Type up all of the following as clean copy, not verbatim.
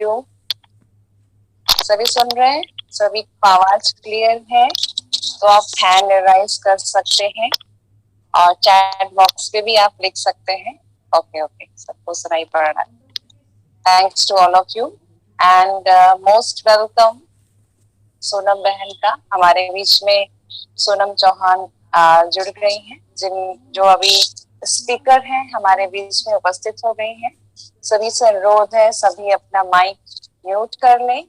You सभी सुन रहे हैं? सभी को आवाज क्लियर है? तो आप हैंड राइज कर सकते हैं और चैट बॉक्स पे भी आप लिख सकते हैं। ओके ओके, सबको सुनाई पड़ रहा है। Thanks to all of you and most welcome Sonam बहन का। हमारे बीच में सोनम चौहान जुड़ गई हैं, जो अभी स्पीकर हैं हमारे बीच में उपस्थित हो गई हैं। सभी से अनुरोध है, सभी अपना माइक म्यूट कर लें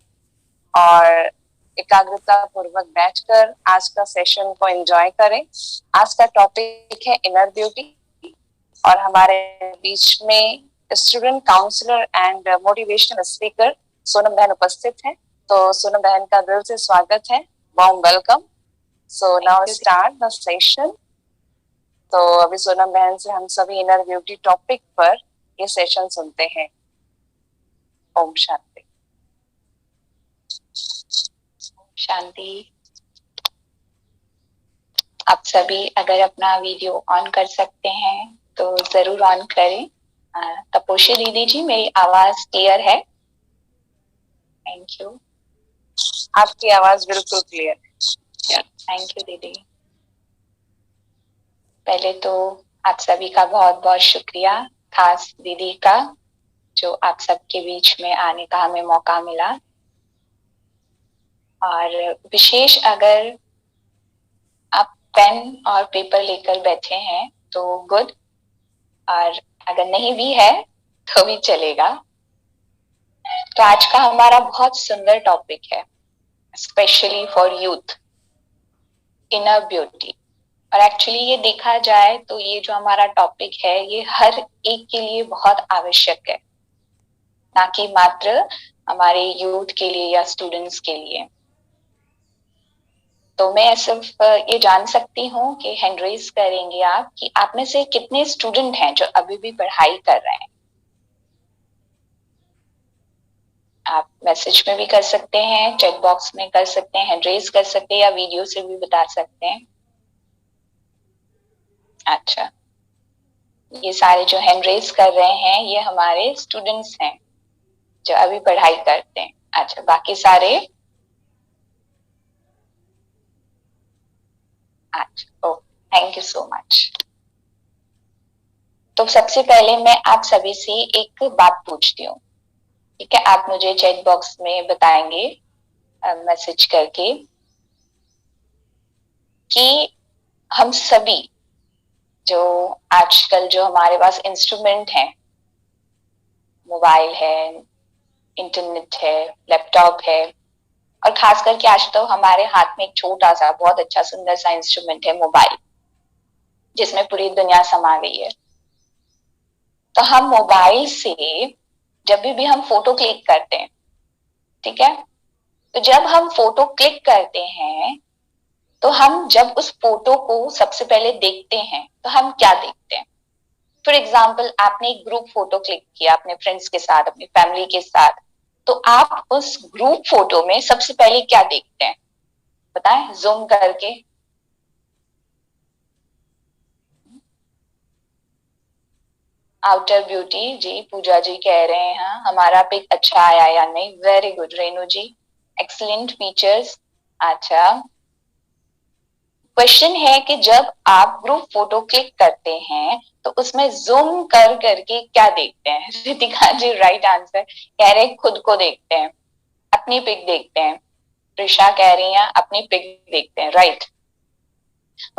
और एकाग्रता पूर्वक बैठकर आज का सेशन को एंजॉय करें। आज का टॉपिक है इनर ब्यूटी और हमारे बीच में student counsellor and motivational speaker Sonam बहन उपस्थित है। तो सोनम बहन का दिल से स्वागत है, warm welcome. So now start the session. तो अभी सोनम बहन से हम सभी इनर ब्यूटी टॉपिक पर ये सेशन सुनते हैं। ओम शांति। शांति। आप सभी अगर अपना वीडियो ऑन कर सकते हैं तो जरूर ऑन करें। तपोशी दीदी जी, मेरी आवाज क्लियर है? Thank you. आपकी आवाज बिल्कुल क्लियर है। थैंक यू दीदी। पहले तो आप सभी का बहुत बहुत शुक्रिया, खास दीदी का, जो आप सबके बीच में आने का हमें मौका मिला। और विशेष अगर आप पेन और पेपर लेकर बैठे हैं तो गुड, और अगर नहीं भी है तो भी चलेगा। तो आज का हमारा बहुत सुंदर टॉपिक है, specially for youth, inner beauty. और एक्चुअली ये देखा जाए तो ये जो हमारा टॉपिक है ये हर एक के लिए बहुत आवश्यक है, ना कि मात्र हमारे यूथ के लिए या स्टूडेंट्स के लिए। तो मैं सिर्फ ये जान सकती हूँ कि हैंड रेज करेंगे आप कि आप में से कितने स्टूडेंट हैं जो अभी भी पढ़ाई कर रहे हैं। आप मैसेज में भी कर सकते हैं, चैट बॉक्स में कर सकते हैं, हैंड रेज कर सकते हैं, या वीडियो से भी बता सकते हैं। अच्छा, ये सारे जो हैंड रेज कर रहे हैं ये हमारे स्टूडेंट्स हैं जो अभी पढ़ाई करते हैं। अच्छा, बाकी सारे? अच्छा, ओ, थैंक यू सो मच। तो सबसे पहले मैं आप सभी से एक बात पूछती हूँ, ठीक है? आप मुझे चैट बॉक्स में बताएंगे मैसेज करके कि हम सभी जो आजकल जो हमारे पास इंस्ट्रूमेंट हैं, मोबाइल है, इंटरनेट है, लैपटॉप है, और खास करके आज तो हमारे हाथ में एक छोटा सा बहुत अच्छा सुंदर सा इंस्ट्रूमेंट है, मोबाइल, जिसमें पूरी दुनिया समा गई है। तो हम मोबाइल से जब भी हम फोटो क्लिक करते हैं, ठीक है, तो जब हम फोटो क्लिक करते हैं तो हम जब उस फोटो को सबसे पहले देखते हैं तो हम क्या देखते हैं? फॉर एग्जाम्पल, आपने एक ग्रुप फोटो क्लिक किया अपने फ्रेंड्स के साथ, अपनी फैमिली के साथ, तो आप उस ग्रुप फोटो में सबसे पहले क्या देखते हैं? बताएं जूम करके। आउटर ब्यूटी जी, पूजा जी कह रहे हैं हाँ हमारा पिक अच्छा आया या नहीं। वेरी गुड रेनू जी, एक्सीलेंट फीचर्स। अच्छा, क्वेश्चन है कि जब आप ग्रुप फोटो क्लिक करते हैं तो उसमें जूम कर करके क्या देखते हैं? रितिका जी राइट आंसर कह रहे हैं, खुद को देखते हैं, अपनी पिक देखते हैं। ऋषा कह रही हैं अपनी पिक देखते हैं, राइट।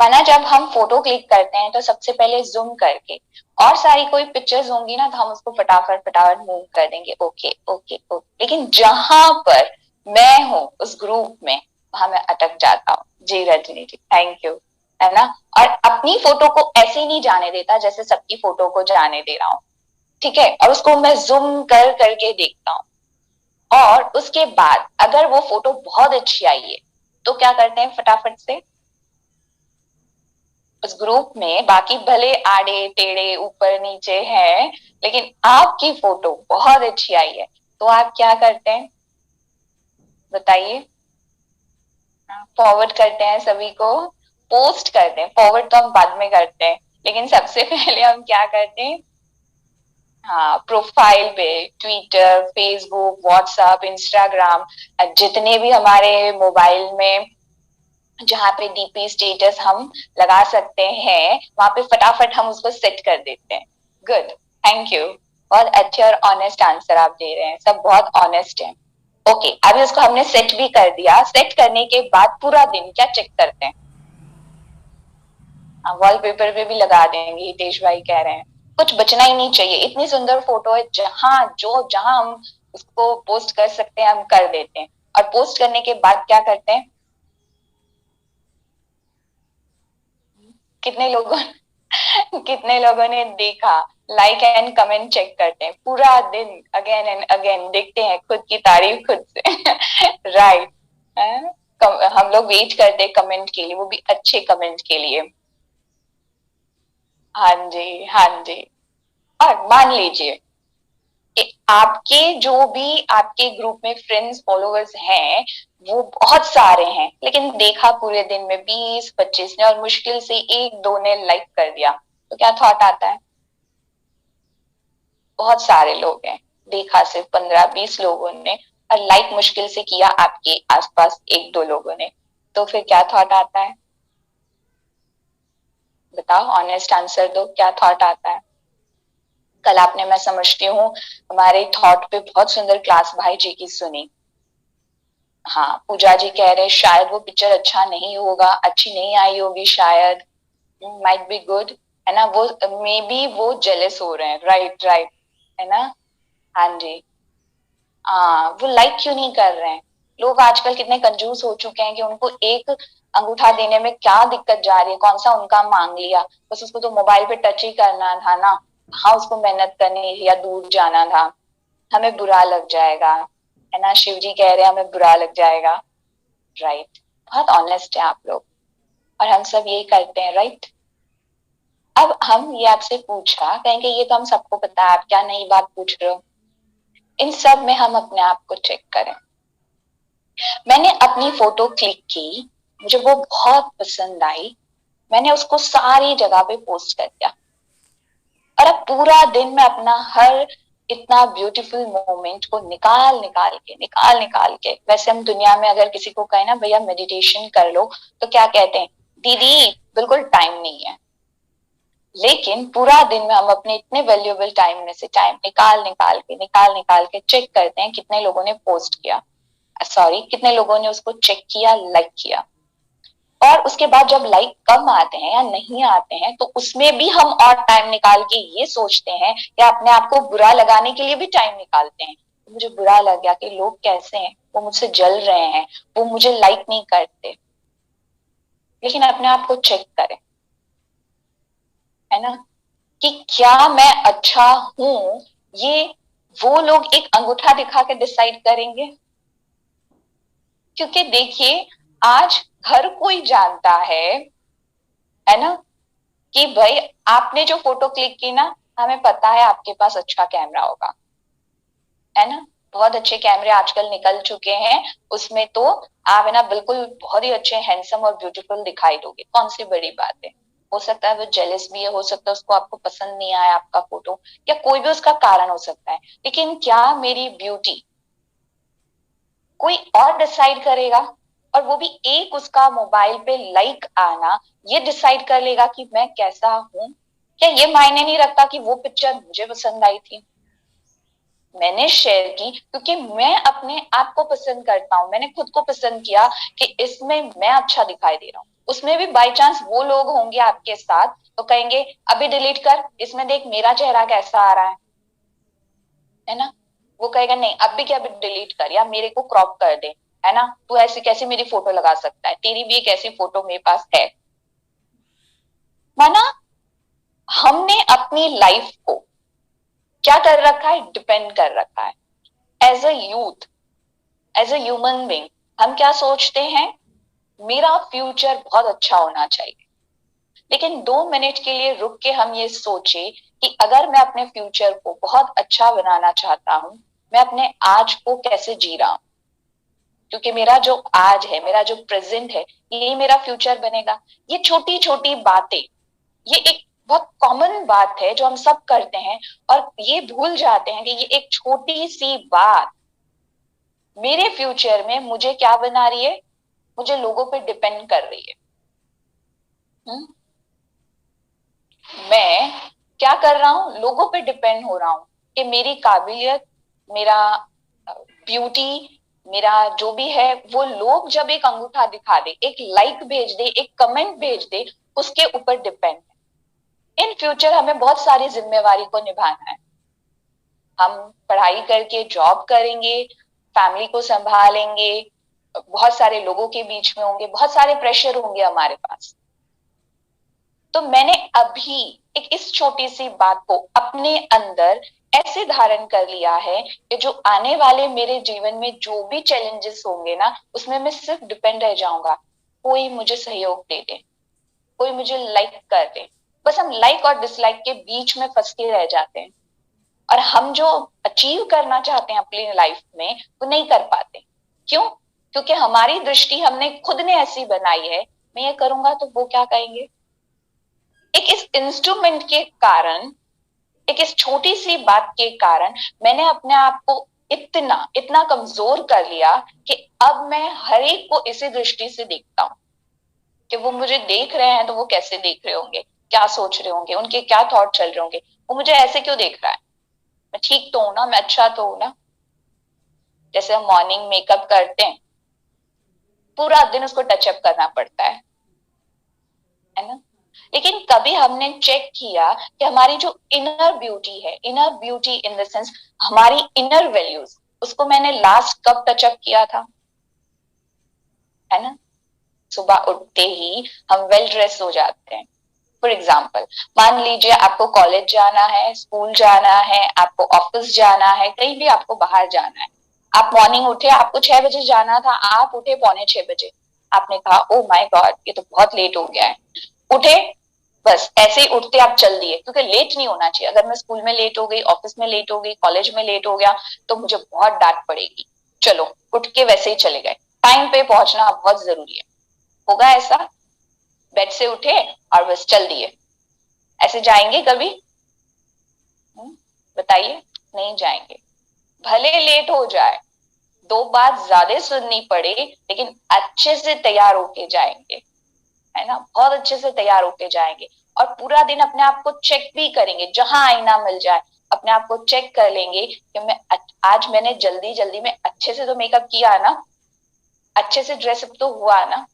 माना जब हम फोटो क्लिक करते हैं तो सबसे पहले जूम करके, और सारी कोई पिक्चर्स होंगी ना तो हम उसको फटाफट फटाफट मूव कर देंगे, ओके ओके ओके। लेकिन जहां पर मैं हूं उस ग्रुप में, वहां मैं अटक जाता हूँ। जी रजनी जी, थैंक यू, है ना। और अपनी फोटो को ऐसे नहीं जाने देता जैसे सबकी फोटो को जाने दे रहा हूँ, ठीक है, और उसको मैं जूम कर करके देखता हूँ। और उसके बाद अगर वो फोटो बहुत अच्छी आई है तो क्या करते हैं, फटाफट से उस ग्रुप में बाकी भले आड़े टेढ़े ऊपर नीचे हैं, लेकिन आपकी फोटो बहुत अच्छी आई है तो आप क्या करते हैं बताइए? फॉरवर्ड करते हैं, सभी को पोस्ट करते हैं। फॉरवर्ड तो हम बाद में करते हैं, लेकिन सबसे पहले हम क्या करते हैं, हाँ, प्रोफाइल पे ट्विटर, फेसबुक, व्हाट्सएप, इंस्टाग्राम, जितने भी हमारे मोबाइल में जहाँ पे डीपी स्टेटस हम लगा सकते हैं, वहां पे फटाफट हम उसको सेट कर देते हैं। Good, thank you. बहुत अच्छे और ऑनेस्ट आंसर आप दे रहे हैं, सब बहुत ऑनेस्ट है। ओके, अभी उसको हमने सेट भी कर दिया। सेट करने के बाद पूरा दिन क्या चेक करते हैं? वॉलपेपर पे भी लगा देंगे, हितेश भाई कह रहे हैं। कुछ बचना ही नहीं चाहिए, इतनी सुंदर फोटो है, जहां हम उसको पोस्ट कर सकते हैं हम कर देते हैं। और पोस्ट करने के बाद क्या करते हैं? कितने लोगों कितने लोगों ने देखा, लाइक एंड कमेंट चेक करते हैं पूरा दिन, अगेन एंड अगेन देखते हैं खुद की तारीफ खुद से। राइट। हम लोग वेट करते हैं कमेंट के लिए, वो भी अच्छे कमेंट के लिए। हाँ जी, हाँ जी। और मान लीजिए कि आपके जो भी आपके ग्रुप में फ्रेंड्स फॉलोअर्स हैं वो बहुत सारे हैं, लेकिन देखा पूरे दिन में 20-25 ने और मुश्किल से एक दो ने लाइक कर दिया, तो क्या थॉट आता है? बहुत सारे लोग हैं, देखा सिर्फ 15-20 लोगों ने और लाइक मुश्किल से किया आपके आसपास एक दो लोगों ने, तो फिर क्या थॉट आता है? बताओ, ऑनेस्ट आंसर दो, क्या थॉट आता है? कल आपने, मैं समझती हूँ, हमारे थॉट पे बहुत सुंदर क्लास भाई जी की सुनी। हाँ, पूजा जी कह रहे शायद वो पिक्चर अच्छा नहीं होगा, अच्छी नहीं आई होगी शायद, माइट बी गुड, है ना? वो मे बी वो जेलस हो रहे हैं, राइट राइट, है ना? हाँ जी। हाँ, वो लाइक क्यों नहीं कर रहे हैं? लोग आजकल कितने कंजूस हो चुके हैं कि उनको एक अंगूठा देने में क्या दिक्कत जा रही है, कौन सा उनका मांग लिया, बस उसको तो मोबाइल पे टच ही करना था ना, हाँ उसको मेहनत करनी या दूर जाना था, हमें बुरा लग जाएगा, है ना? शिव जी कह रहे हैं हमें बुरा लग जाएगा। राइट, बहुत ऑनेस्ट है आप लोग, और हम सब यही करते हैं, राइट? अब हम ये आपसे पूछा कहेंगे ये तो हम सबको पता है, आप क्या नई बात पूछ रहे हो? इन सब में हम अपने आप को चेक करें। मैंने अपनी फोटो क्लिक की, मुझे वो बहुत पसंद आई, मैंने उसको सारी जगह पे पोस्ट कर दिया, और अब पूरा दिन मैं अपना हर इतना ब्यूटीफुल मोमेंट को निकाल निकाल के, वैसे हम दुनिया में अगर किसी को कहें ना भैया मेडिटेशन कर लो, तो क्या कहते हैं? दीदी बिल्कुल टाइम नहीं है। लेकिन पूरा दिन में हम अपने इतने वैल्यूएबल टाइम में से टाइम निकाल निकाल के चेक करते हैं कितने लोगों ने पोस्ट किया, सॉरी कितने लोगों ने उसको चेक किया, लाइक किया। और उसके बाद जब लाइक कम आते हैं या नहीं आते हैं, तो उसमें भी हम और टाइम निकाल के ये सोचते हैं या अपने आप को बुरा लगाने के लिए भी टाइम निकालते हैं, मुझे बुरा लग गया कि लोग कैसे हैं, वो मुझसे जल रहे हैं, वो मुझे लाइक नहीं करते। लेकिन अपने आप को चेक करें, है ना, कि क्या मैं अच्छा हूं, ये वो लोग एक अंगूठा दिखा के डिसाइड करेंगे? क्योंकि देखिए, आज हर कोई जानता है ना, कि भाई आपने जो फोटो क्लिक की ना, हमें पता है आपके पास अच्छा कैमरा होगा, है ना? बहुत अच्छे कैमरे आजकल निकल चुके हैं, उसमें तो आप है ना बिल्कुल बहुत ही अच्छे हैंडसम और ब्यूटीफुल दिखाई दोगे, कौन सी बड़ी बात है? हो सकता है वो जेलस भी है, हो सकता है उसको आपको पसंद नहीं आया आपका फोटो, या कोई भी उसका कारण हो सकता है, लेकिन क्या मेरी ब्यूटी कोई और डिसाइड करेगा? और वो भी एक उसका मोबाइल पे लाइक आना ये डिसाइड कर लेगा कि मैं कैसा हूं? क्या ये मायने नहीं रखता कि वो पिक्चर मुझे पसंद आई थी, मैंने शेयर की क्योंकि मैं अपने आप को पसंद करता हूं, मैंने खुद को पसंद किया कि इसमें मैं अच्छा दिखाई दे रहा हूँ। उसमें भी बाई चांस वो लोग होंगे आपके साथ तो कहेंगे अभी डिलीट कर, इसमें देख मेरा चेहरा कैसा आ रहा है ना? वो कहेगा नहीं अभी क्या, अभी डिलीट कर या मेरे को क्रॉप कर दे, है ना? तू ऐसी कैसी मेरी फोटो लगा सकता है, तेरी भी एक ऐसी फोटो मेरे पास है। माना हमने अपनी लाइफ को क्या कर रखा है, डिपेंड कर रखा है। As a youth, as a human being, हम क्या सोचते हैं, मेरा फ्यूचर बहुत अच्छा होना चाहिए। लेकिन 2 मिनट के लिए रुक के हम ये सोचे कि अगर मैं अपने फ्यूचर को बहुत अच्छा बनाना चाहता हूं, मैं अपने आज को कैसे जी रहा हूं? क्योंकि मेरा जो आज है, मेरा जो प्रेजेंट है, यही मेरा फ्यूचर बनेगा। ये छोटी छोटी बातें, ये एक बहुत कॉमन बात है जो हम सब करते हैं, और ये भूल जाते हैं कि ये एक छोटी सी बात मेरे फ्यूचर में मुझे क्या बना रही है, मुझे लोगों पे डिपेंड कर रही है। हुँ? मैं क्या कर रहा हूं, लोगों पे डिपेंड हो रहा हूं कि मेरी काबिलियत, मेरा ब्यूटी, मेरा जो भी है, वो लोग जब एक अंगूठा दिखा दे, एक लाइक भेज दे, एक कमेंट भेज दे, उसके ऊपर डिपेंड है। इन फ्यूचर हमें बहुत सारी जिम्मेवारी को निभाना है। हम पढ़ाई करके जॉब करेंगे, फैमिली को संभालेंगे, बहुत सारे लोगों के बीच में होंगे, बहुत सारे प्रेशर होंगे हमारे पास। तो मैंने अभी एक इस छोटी सी बात को अपने अंदर ऐसे धारण कर लिया है कि जो आने वाले मेरे जीवन में जो भी चैलेंजेस होंगे ना, उसमें मैं सिर्फ डिपेंड रह जाऊंगा। कोई मुझे सहयोग दे दे, कोई मुझे लाइक कर दे। बस हम लाइक और डिसलाइक के बीच में फंस के रह जाते हैं, और हम जो अचीव करना चाहते हैं अपनी लाइफ में वो नहीं कर पाते। क्यों? क्योंकि हमारी दृष्टि हमने खुद ने ऐसी बनाई है, मैं ये करूंगा तो वो क्या कहेंगे। एक इस इंस्ट्रूमेंट के कारण, एक इस छोटी सी बात के कारण मैंने अपने आप को इतना इतना कमजोर कर लिया कि अब मैं हर एक को इसी दृष्टि से देखता हूं कि वो मुझे देख रहे हैं तो वो कैसे देख रहे होंगे, क्या सोच रहे होंगे, उनके क्या थॉट चल रहे होंगे, वो मुझे ऐसे क्यों देख रहा है, मैं ठीक तो हूं ना, मैं अच्छा तो हूं ना। जैसे हम मॉर्निंग मेकअप करते हैं, पूरा दिन उसको टचअप करना पड़ता है ना। लेकिन कभी हमने चेक किया कि हमारी जो इनर ब्यूटी है, inner beauty in the sense हमारी इनर वैल्यूज, उसको मैंने लास्ट कब टचअप किया था, है ना। सुबह उठते ही हम वेल ड्रेस हो जाते हैं। फॉर एग्जाम्पल, मान लीजिए आपको कॉलेज जाना है, स्कूल जाना है, आपको ऑफिस जाना है, कहीं भी आपको बाहर जाना है। आप मॉर्निंग उठे, आपको 6 बजे जाना था, आप उठे पौने 6 बजे। आपने कहा ओ माय गॉड, ये तो बहुत लेट हो गया है। उठे, बस ऐसे ही उठते आप चल दिए, क्योंकि लेट नहीं होना चाहिए। अगर मैं स्कूल में लेट हो गई, ऑफिस में लेट हो गई, कॉलेज में लेट हो गया, तो मुझे बहुत डांट पड़ेगी। चलो उठ के वैसे ही चले गए। टाइम पे पहुंचना बहुत जरूरी है। होगा ऐसा? बेड से उठे और बस चल दिए, ऐसे जाएंगे कभी? बताइए, नहीं जाएंगे। भले लेट हो जाए, दो बात ज्यादा सुननी पड़े, लेकिन अच्छे से तैयार होके जाएंगे, है ना, बहुत अच्छे से तैयार होके जाएंगे। और पूरा दिन अपने आप को चेक भी करेंगे, जहां आईना मिल जाए अपने आप को चेक कर लेंगे कि मैं आज मैंने जल्दी जल्दी में अच्छे से तो मेकअप किया ना, अच्छे से ड्रेसअप तो हुआ ना।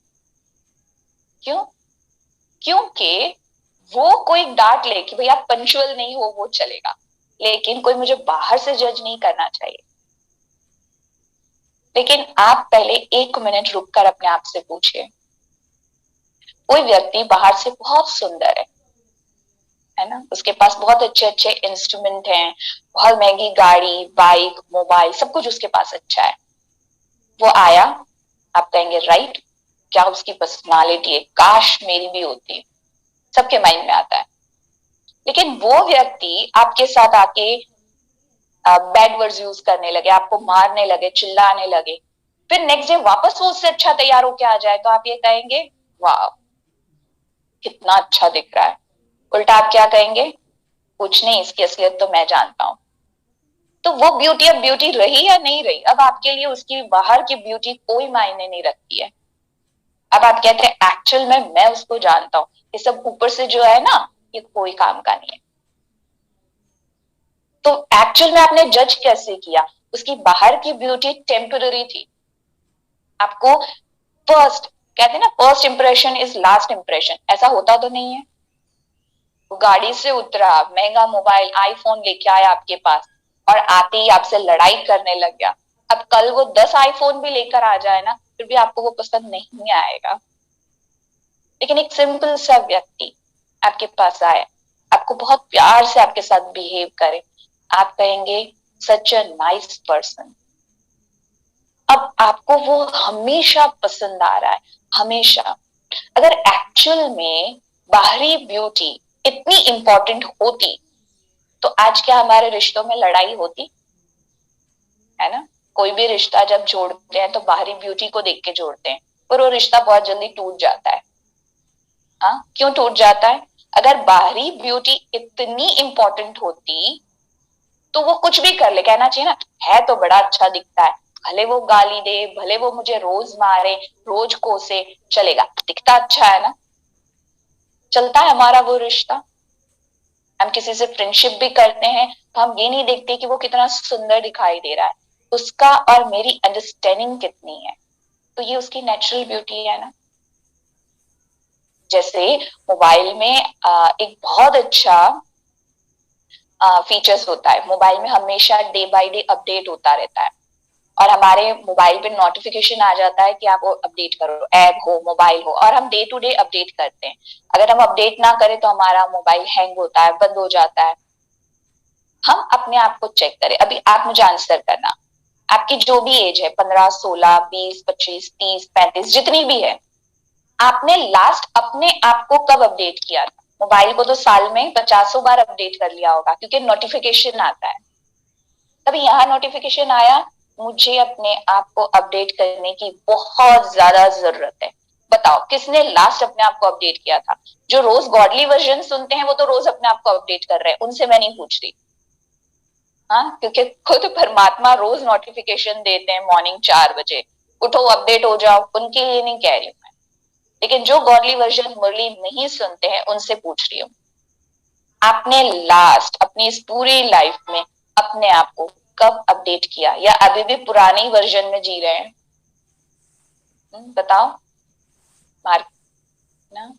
क्यों? क्योंकि वो कोई डांट ले कि भाई आप पंक्चुअल नहीं हो, वो चलेगा, लेकिन कोई मुझे बाहर से जज नहीं करना चाहिए। लेकिन आप पहले 1 मिनट रुककर अपने आप से पूछिए, कोई व्यक्ति बाहर से बहुत सुंदर है ना, उसके पास बहुत अच्छे अच्छे इंस्ट्रूमेंट हैं, बहुत महंगी गाड़ी, बाइक, मोबाइल, सब कुछ उसके पास अच्छा है। वो आया, आप कहेंगे राइट, क्या उसकी पर्सनालिटी है, काश मेरी भी होती। सबके माइंड में आता है। लेकिन वो व्यक्ति आपके साथ आके बैड वर्ड्स यूज करने लगे, आपको मारने लगे, चिल्लाने लगे, फिर नेक्स्ट डे वापस वो उससे अच्छा तैयार होके आ जाए, तो आप ये कहेंगे वाह कितना अच्छा दिख रहा है। उल्टा आप क्या कहेंगे, कुछ नहीं, इसकी असलियत तो मैं जानता हूं। तो वो ब्यूटी अब ब्यूटी रही या नहीं रही, अब आपके लिए उसकी बाहर की ब्यूटी कोई मायने नहीं रखती है। अब आप कहते हैं एक्चुअल में मैं उसको जानता हूँ, ये सब ऊपर से जो है ना, ये कोई काम का नहीं है। तो एक्चुअल में आपने जज कैसे किया, उसकी बाहर की ब्यूटी टेम्पररी थी। आपको फर्स्ट, कहते हैं ना first impression is last impression, ऐसा होता तो नहीं है। वो गाड़ी से उतरा, महंगा मोबाइल आईफोन लेके आया आपके पास, और आते ही आपसे लड़ाई करने लग गया। अब कल वो 10 आईफोन भी लेकर आ जाए ना, फिर भी आपको वो पसंद नहीं आएगा। लेकिन एक सिंपल सा व्यक्ति आपके पास आए, आपको बहुत प्यार से आपके साथ बिहेव करे, आप कहेंगे सच अ नाइस पर्सन। अब आपको वो हमेशा पसंद आ रहा है, हमेशा। अगर एक्चुअल में बाहरी ब्यूटी इतनी इंपॉर्टेंट होती, तो आज क्या हमारे रिश्तों में लड़ाई होती, है ना। कोई भी रिश्ता जब जोड़ते हैं तो बाहरी ब्यूटी को देख के जोड़ते हैं, पर वो रिश्ता बहुत जल्दी टूट जाता है। हाँ, क्यों टूट जाता है? अगर बाहरी ब्यूटी इतनी इंपॉर्टेंट होती तो वो कुछ भी कर ले, कहना चाहिए ना है तो बड़ा अच्छा दिखता है, भले वो गाली दे, भले वो मुझे रोज मारे, रोज कोसे, चलेगा, दिखता अच्छा है ना, चलता है हमारा वो रिश्ता। हम किसी से फ्रेंडशिप भी करते हैं तो हम ये नहीं देखते कि वो कितना सुंदर दिखाई दे रहा है, उसका और मेरी अंडरस्टैंडिंग कितनी है, तो ये उसकी नेचुरल ब्यूटी है ना। जैसे मोबाइल में एक बहुत अच्छा फीचर्स होता है, मोबाइल में हमेशा डे बाय डे अपडेट होता रहता है, और हमारे मोबाइल पे नोटिफिकेशन आ जाता है कि आप वो अपडेट करो, ऐप हो, मोबाइल हो, और हम डे टू डे अपडेट करते हैं। अगर हम अपडेट ना करें तो हमारा मोबाइल हैंग होता है, बंद हो जाता है। हम अपने आप को चेक करें, अभी आप मुझे आंसर करना, आपकी जो भी एज है, 15, 16, 20, 25, 30, 35, जितनी भी है, आपने लास्ट अपने आप को कब अपडेट किया था? मोबाइल को तो साल में 50 बार अपडेट कर लिया होगा, क्योंकि नोटिफिकेशन आता है। तभी यहाँ नोटिफिकेशन आया, मुझे अपने आप को अपडेट करने की बहुत ज्यादा जरूरत है। बताओ किसने लास्ट अपने आप को अपडेट किया था? जो रोज गॉडली वर्जन सुनते हैं वो तो रोज अपने आप को अपडेट कर रहे हैं, उनसे मैं नहीं पूछ रही। हाँ, क्योंकि खुद परमात्मा रोज नोटिफिकेशन देते हैं मॉर्निंग 4 बजे, उठो अपडेट हो जाओ, उनके लिए नहीं कह रही हूँ मैं। लेकिन जो गॉडली वर्जन मुरली नहीं सुनते हैं उनसे पूछ रही हूँ, आपने लास्ट अपनी इस पूरी लाइफ में अपने आप को कब अपडेट किया, या अभी भी पुराने वर्जन में जी रहे हैं? बताओ। मार्क ना।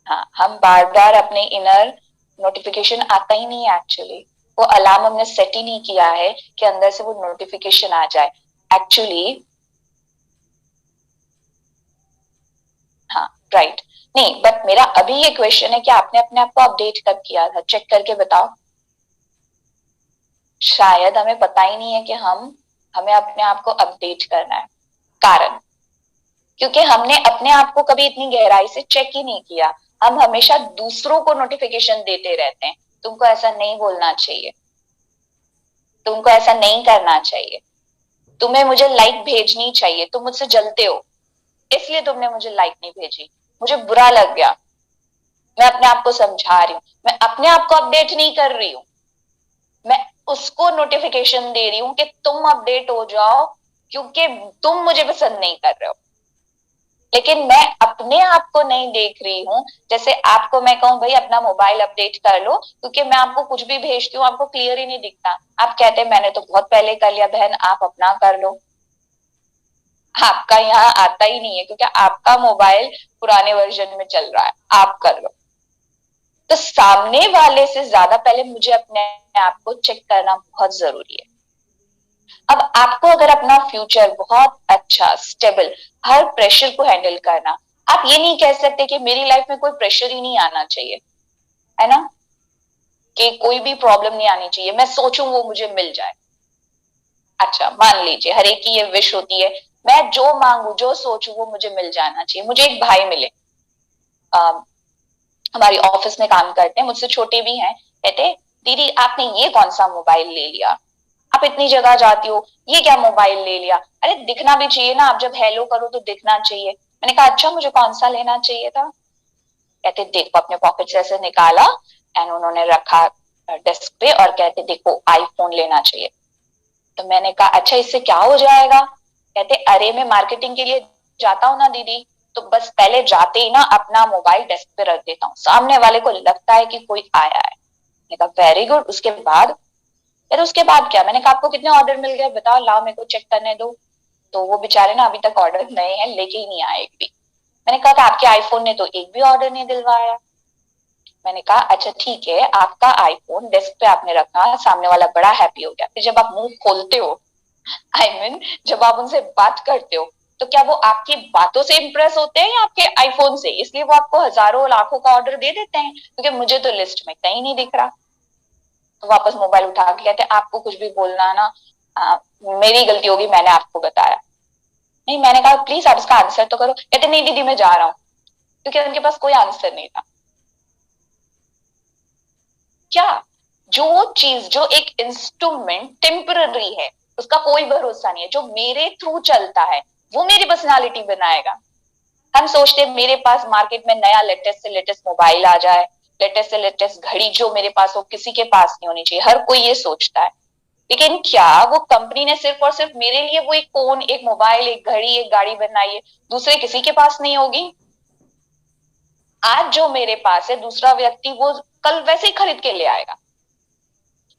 हाँ, हम बार बार अपने इनर नोटिफिकेशन आता ही नहीं है एक्चुअली, वो अलार्म हमने सेट ही नहीं किया है कि अंदर से वो नोटिफिकेशन आ जाए एक्चुअली। हाँ, राइट। नहीं, बट मेरा अभी ये क्वेश्चन है कि आपने अपने आप को अपडेट कब किया था, चेक करके बताओ। शायद हमें पता ही नहीं है कि हमें अपने आप को अपडेट करना है। कारण, क्योंकि हमने अपने आप को कभी इतनी गहराई से चेक ही नहीं किया। हम हमेशा दूसरों को नोटिफिकेशन देते रहते हैं, तुमको ऐसा नहीं बोलना चाहिए, तुमको ऐसा नहीं करना चाहिए, तुम्हें मुझे लाइक भेजनी चाहिए, तुम मुझसे जलते हो इसलिए तुमने मुझे लाइक नहीं भेजी, मुझे बुरा लग गया, मैं अपने आप को समझा रही हूँ, मैं अपने आप को अपडेट नहीं कर रही हूँ, मैं उसको नोटिफिकेशन दे रही हूँ कि तुम अपडेट हो जाओ क्योंकि तुम मुझे पसंद नहीं कर रहे हो। लेकिन मैं अपने आप को नहीं देख रही हूँ। जैसे आपको मैं कहूँ भाई अपना मोबाइल अपडेट कर लो, क्योंकि मैं आपको कुछ भी भेजती हूँ आपको क्लियर ही नहीं दिखता, आप कहते हैं मैंने तो बहुत पहले कर लिया, बहन आप अपना कर लो। आपका यहाँ आता ही नहीं है क्योंकि आपका मोबाइल पुराने वर्जन में चल रहा है, आप कर लो। तो सामने वाले से ज्यादा पहले मुझे अपने आप को चेक करना बहुत जरूरी है। अब आपको अगर अपना फ्यूचर बहुत अच्छा स्टेबल, हर प्रेशर को हैंडल करना, आप ये नहीं कह सकते कि मेरी लाइफ में कोई प्रेशर ही नहीं आना चाहिए, है ना, कि कोई भी प्रॉब्लम नहीं आनी चाहिए, मैं सोचूं वो मुझे मिल जाए। अच्छा, मान लीजिए हर एक की ये विश होती है, मैं जो मांगू जो सोचूं वो मुझे मिल जाना चाहिए। मुझे एक भाई मिले, हमारी ऑफिस में काम करते हैं, मुझसे छोटे भी हैं, कहते दीदी आपने ये कौन सा मोबाइल ले लिया, आप इतनी जगह जाती हो, ये क्या मोबाइल ले लिया, अरे दिखना भी चाहिए ना, आप जब हेलो करो तो दिखना चाहिए। मैंने कहा अच्छा मुझे कौन सा लेना चाहिए था? कहते देखो, अपने पॉकेट से ऐसे निकाला एंड उन्होंने रखा डेस्क पे और कहते देखो आईफोन लेना चाहिए। तो मैंने कहा अच्छा इससे क्या हो जाएगा? कहते अरे मैं मार्केटिंग के लिए जाता हूँ ना दीदी, तो बस पहले जाते ही ना अपना मोबाइल डेस्क पे रख देता हूँ, सामने वाले को लगता है कि कोई आया है। मैंने कहा वेरी गुड, उसके बाद? यार उसके बाद क्या? मैंने कहा आपको कितने ऑर्डर मिल गए बताओ, लाओ मेरे को चेक करने दो। तो वो बेचारे ना अभी तक ऑर्डर नए हैं, लेके ही नहीं आए एक भी। मैंने कहा था आपके आईफोन ने तो एक भी ऑर्डर नहीं दिलवाया। मैंने कहा अच्छा ठीक है, आपका आईफोन डेस्क पे आपने रखा, सामने वाला बड़ा हैप्पी हो गया, फिर जब आप मुंह खोलते हो, आई मीन जब आप उनसे बात करते हो, तो क्या वो आपकी बातों से इंप्रेस होते हैं या आपके आईफोन से? इसलिए वो आपको हजारों लाखों का ऑर्डर दे देते हैं, क्योंकि मुझे तो लिस्ट में कहीं नहीं दिख रहा। तो वापस मोबाइल उठा के कहते आपको कुछ भी बोलना ना, मेरी गलती होगी, मैंने आपको बताया। नहीं, मैंने कहा प्लीज आप इसका आंसर तो करो। कहते नहीं दीदी मैं जा रहा हूँ, क्योंकि उनके पास कोई आंसर नहीं था। क्या? जो चीज, जो एक इंस्ट्रूमेंट टेम्पररी है, उसका कोई भरोसा नहीं है, जो मेरे थ्रू चलता है वो मेरी पर्सनालिटी बनाएगा। हम सोचते हैं मेरे पास मार्केट में नया लेटेस्ट से लेटेस्ट मोबाइल आ जाए, लेटेस्ट से लेटेस्ट घड़ी जो मेरे पास हो किसी के पास नहीं होनी चाहिए, हर कोई ये सोचता है। लेकिन क्या वो कंपनी ने सिर्फ और सिर्फ मेरे लिए वो एक फोन, एक मोबाइल, एक घड़ी, एक गाड़ी बनाई है, दूसरे किसी के पास नहीं होगी? आज जो मेरे पास है दूसरा व्यक्ति वो कल वैसे ही खरीद के ले आएगा।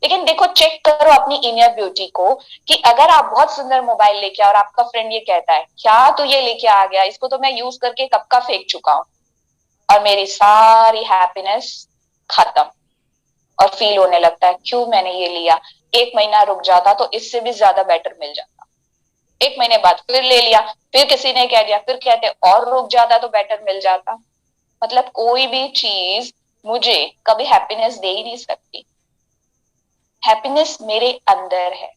लेकिन देखो, चेक करो अपनी इनर ब्यूटी को कि अगर आप बहुत सुंदर मोबाइल लेके और आपका फ्रेंड ये कहता है क्या तू ये लेके आ गया, इसको तो मैं यूज करके कब का फेंक चुका हूं, और मेरी सारी हैप्पीनेस खत्म, और फील होने लगता है क्यों मैंने ये लिया, एक महीना रुक जाता तो इससे भी ज्यादा बेटर मिल जाता, एक महीने बाद फिर ले लिया, फिर किसी ने कह दिया, फिर कहते और रुक जाता तो बेटर मिल जाता। मतलब कोई भी चीज मुझे कभी हैप्पीनेस दे ही नहीं सकती। हैप्पीनेस मेरे अंदर है।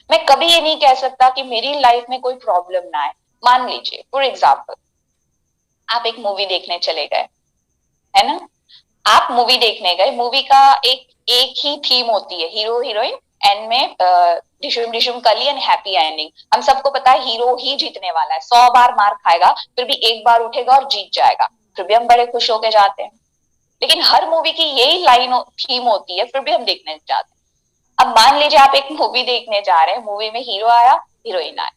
मैं कभी ये नहीं कह सकता कि मेरी लाइफ में कोई प्रॉब्लम ना आए। मान लीजिए फॉर एग्जाम्पल आप एक मूवी देखने चले गए, है ना, आप मूवी देखने गए, मूवी का एक एक ही थीम होती है, हीरो हीरोइन, एंड में डिशुम डिशुम कली एंड हैप्पी एंडिंग। हम सबको पता है हीरो ही जीतने वाला है, 100 बार मार खाएगा फिर भी एक बार उठेगा और जीत जाएगा, फिर भी हम बड़े खुश होके जाते हैं। लेकिन हर मूवी की यही लाइन थीम होती है, फिर भी हम देखने जाते हैं। अब मान लीजिए आप एक मूवी देखने जा रहे हैं, मूवी में हीरो आया, हीरोइन आया,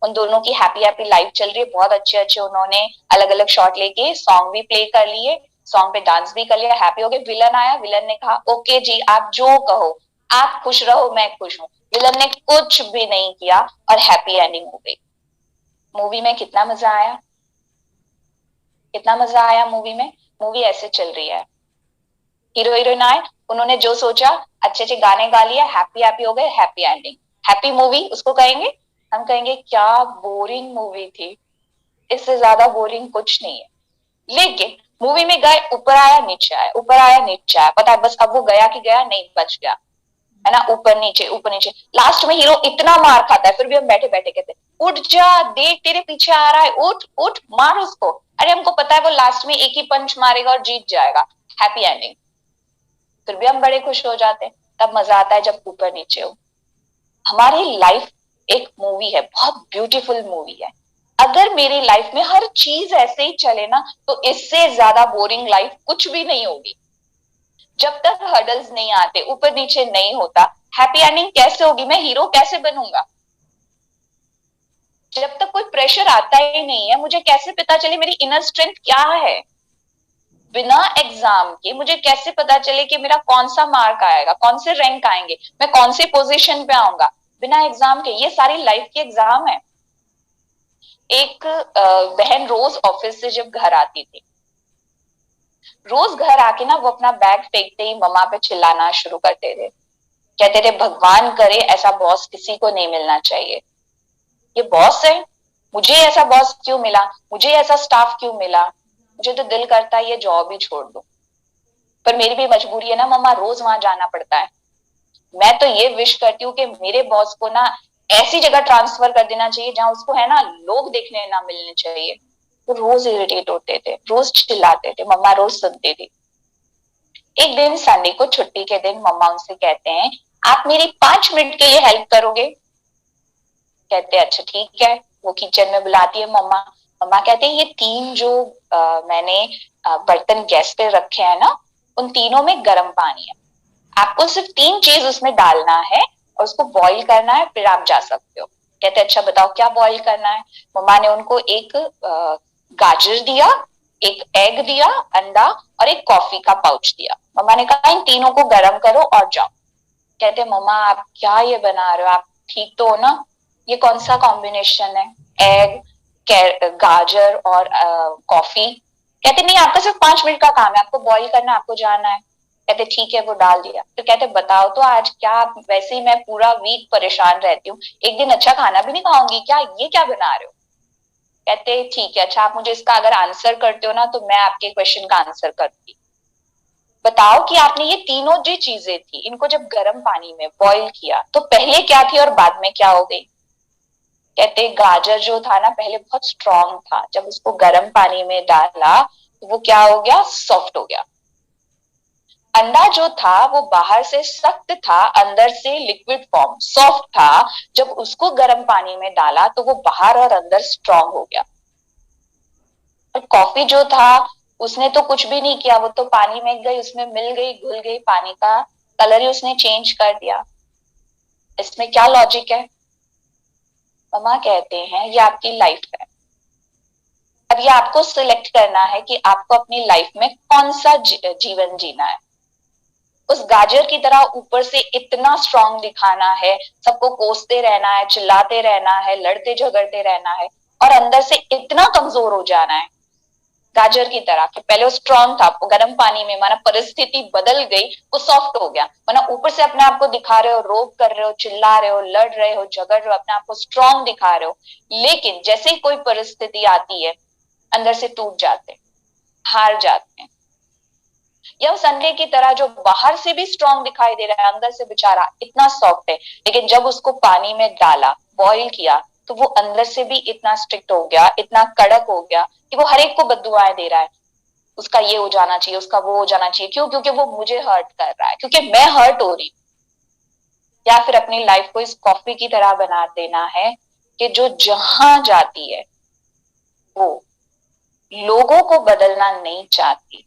उन दोनों की हैप्पी हैप्पी लाइफ चल रही है, बहुत अच्छे अच्छे उन्होंने अलग अलग शॉट लेके सॉन्ग भी प्ले कर लिए, सॉन्ग पे डांस भी कर लिया, हैप्पी हो गए। विलन आया, विलन ने कहा ओके जी आप जो कहो, आप खुश रहो मैं खुश हूं। विलन ने कुछ भी नहीं किया और हैप्पी एंडिंग हो गई। मूवी में कितना मजा आया, कितना मजा आया मूवी में। मूवी ऐसे चल रही है, हीरो हीरोइन आए, उन्होंने जो सोचा अच्छे अच्छे गाने गा लिए, हैप्पी हैप्पी हो गए, हैप्पी एंडिंग, हैप्पी मूवी उसको कहेंगे। हम कहेंगे क्या बोरिंग मूवी थी, इससे ज्यादा बोरिंग कुछ नहीं है। लेकिन मूवी में गए, ऊपर आया नीचे आया, ऊपर आया नीचे आया, पता है बस अब वो गया कि गया नहीं, बच गया, है ना, ऊपर नीचे। लास्ट में हीरो इतना मार खाता है फिर भी हम बैठे बैठे कहते उठ जा, देख तेरे पीछे आ रहा है, उठ उठ मार उसको। अरे हमको पता है वो लास्ट में एक ही पंच मारेगा और जीत जाएगा, हैप्पी एंडिंग, फिर भी हम बड़े खुश हो जाते हैं। तब मजा आता है जब ऊपर नीचे हो। हमारी लाइफ एक मूवी है, बहुत ब्यूटीफुल मूवी है। अगर मेरी लाइफ में हर चीज ऐसे ही चले ना तो इससे ज्यादा बोरिंग लाइफ कुछ भी नहीं होगी। जब तक हर्डल्स नहीं आते, ऊपर नीचे नहीं होता, हैप्पी एंडिंग कैसे होगी, मैं हीरो कैसे बनूंगा। जब तक कोई प्रेशर आता ही नहीं है, मुझे कैसे पता चले मेरी इनर स्ट्रेंथ क्या है। बिना एग्जाम के मुझे कैसे पता चले कि मेरा कौन सा मार्क आएगा, कौन से रैंक आएंगे, मैं कौन से पोजीशन पे आऊंगा। बिना एग्जाम के, ये सारी लाइफ की एग्जाम है। एक बहन रोज ऑफिस से जब घर आती थी, रोज घर आके ना वो अपना बैग फेंकते ही मम्मा पे चिल्लाना शुरू करते थे, कहते थे भगवान करे ऐसा बॉस किसी को नहीं मिलना चाहिए, ये बॉस है, मुझे ऐसा बॉस क्यों मिला, मुझे ऐसा स्टाफ क्यों मिला, मुझे तो दिल करता है ये जॉब ही छोड़ दूं, पर मेरी भी मजबूरी है ना मम्मा, रोज वहां जाना पड़ता है। मैं तो ये विश करती हूँ कि मेरे बॉस को ना ऐसी जगह ट्रांसफर कर देना चाहिए जहां उसको है ना लोग देखने ना मिलने चाहिए। वो रोज इरिटेट होते थे, रोज चिल्लाते थे, मम्मा रोज सुनती थी। एक दिन संडे को छुट्टी के दिन मम्मा उनसे कहते हैं आप मेरी 5 मिनट के लिए हेल्प करोगे। कहते हैं अच्छा ठीक है। वो किचन में बुलाती है मम्मा। मम्मा कहते हैं ये 3 जो मैंने बर्तन गैस पे रखे हैं ना, उन तीनों में गर्म पानी है, आपको सिर्फ 3 चीज उसमें डालना है और उसको बॉईल करना है, फिर आप जा सकते हो। कहते अच्छा बताओ क्या बॉईल करना है। मम्मा ने उनको एक गाजर दिया, एक एग दिया, अंडा और एक कॉफी का पाउच दिया। मम्मा ने कहा इन तीनों को गर्म करो और जाओ। कहते मम्मा आप क्या ये बना रहे हो, आप ठीक तो हो ना, ये कौन सा कॉम्बिनेशन है, एग गाजर और कॉफी। कहते नहीं आपका सिर्फ 5 मिनट का काम है, आपको बॉईल करना, आपको जाना है। कहते ठीक है, वो डाल दिया। फिर कहते बताओ तो आज क्या, वैसे ही मैं पूरा वीक परेशान रहती हूँ, एक दिन अच्छा खाना भी नहीं खाऊंगी क्या, ये क्या बना रहे हो। कहते ठीक है, अच्छा आप मुझे इसका अगर आंसर करते हो ना तो मैं आपके क्वेश्चन का आंसर करती। बताओ कि आपने ये तीनों जो चीजें थी इनको जब गर्म पानी में बॉईल किया तो पहले क्या थी और बाद में क्या हो गई। कहते गाजर जो था ना पहले बहुत स्ट्रांग था, जब उसको गर्म पानी में डाला तो वो क्या हो गया, सॉफ्ट हो गया। अंडा जो था वो बाहर से सख्त था, अंदर से लिक्विड फॉर्म सॉफ्ट था, जब उसको गर्म पानी में डाला तो वो बाहर और अंदर स्ट्रांग हो गया। और कॉफी जो था उसने तो कुछ भी नहीं किया, वो तो पानी में गई, उसमें मिल गई, घुल गई, पानी का कलर ही उसने चेंज कर दिया। इसमें क्या लॉजिक है? ममा कहते हैं ये आपकी लाइफ है। अब ये आपको सिलेक्ट करना है कि आपको अपनी लाइफ में कौन सा जीवन जीना है। उस गाजर की तरह ऊपर से इतना स्ट्रांग दिखाना है, सबको कोसते रहना है, चिल्लाते रहना है, लड़ते झगड़ते रहना है, और अंदर से इतना कमजोर हो जाना है गाजर की तरह कि पहले वो स्ट्रांग था, वो गर्म पानी में माना परिस्थिति बदल गई, वो सॉफ्ट हो गया, माना ऊपर से अपने आप को दिखा रहे हो, रोब कर रहे हो, चिल्ला रहे हो, लड़ रहे हो, झगड़ रहे हो, अपने आप को स्ट्रांग दिखा रहे हो, लेकिन जैसे ही कोई परिस्थिति आती है अंदर से टूट जाते, हार जाते हैं। या उस अंडे की तरह जो बाहर से भी स्ट्रांग दिखाई दे रहा है, अंदर से बेचारा इतना सॉफ्ट है, लेकिन जब उसको पानी में डाला, बॉईल किया, तो वो अंदर से भी इतना स्ट्रिक्ट हो गया, इतना कड़क हो गया कि वो हर एक को बद्दुआएं दे रहा है, उसका ये हो जाना चाहिए, उसका वो हो जाना चाहिए। क्यों? क्योंकि वो मुझे हर्ट कर रहा है, क्योंकि मैं हर्ट हो रही। या फिर अपनी लाइफ को इस कॉफी की तरह बना देना है कि जो जहां जाती है वो लोगों को बदलना नहीं चाहती,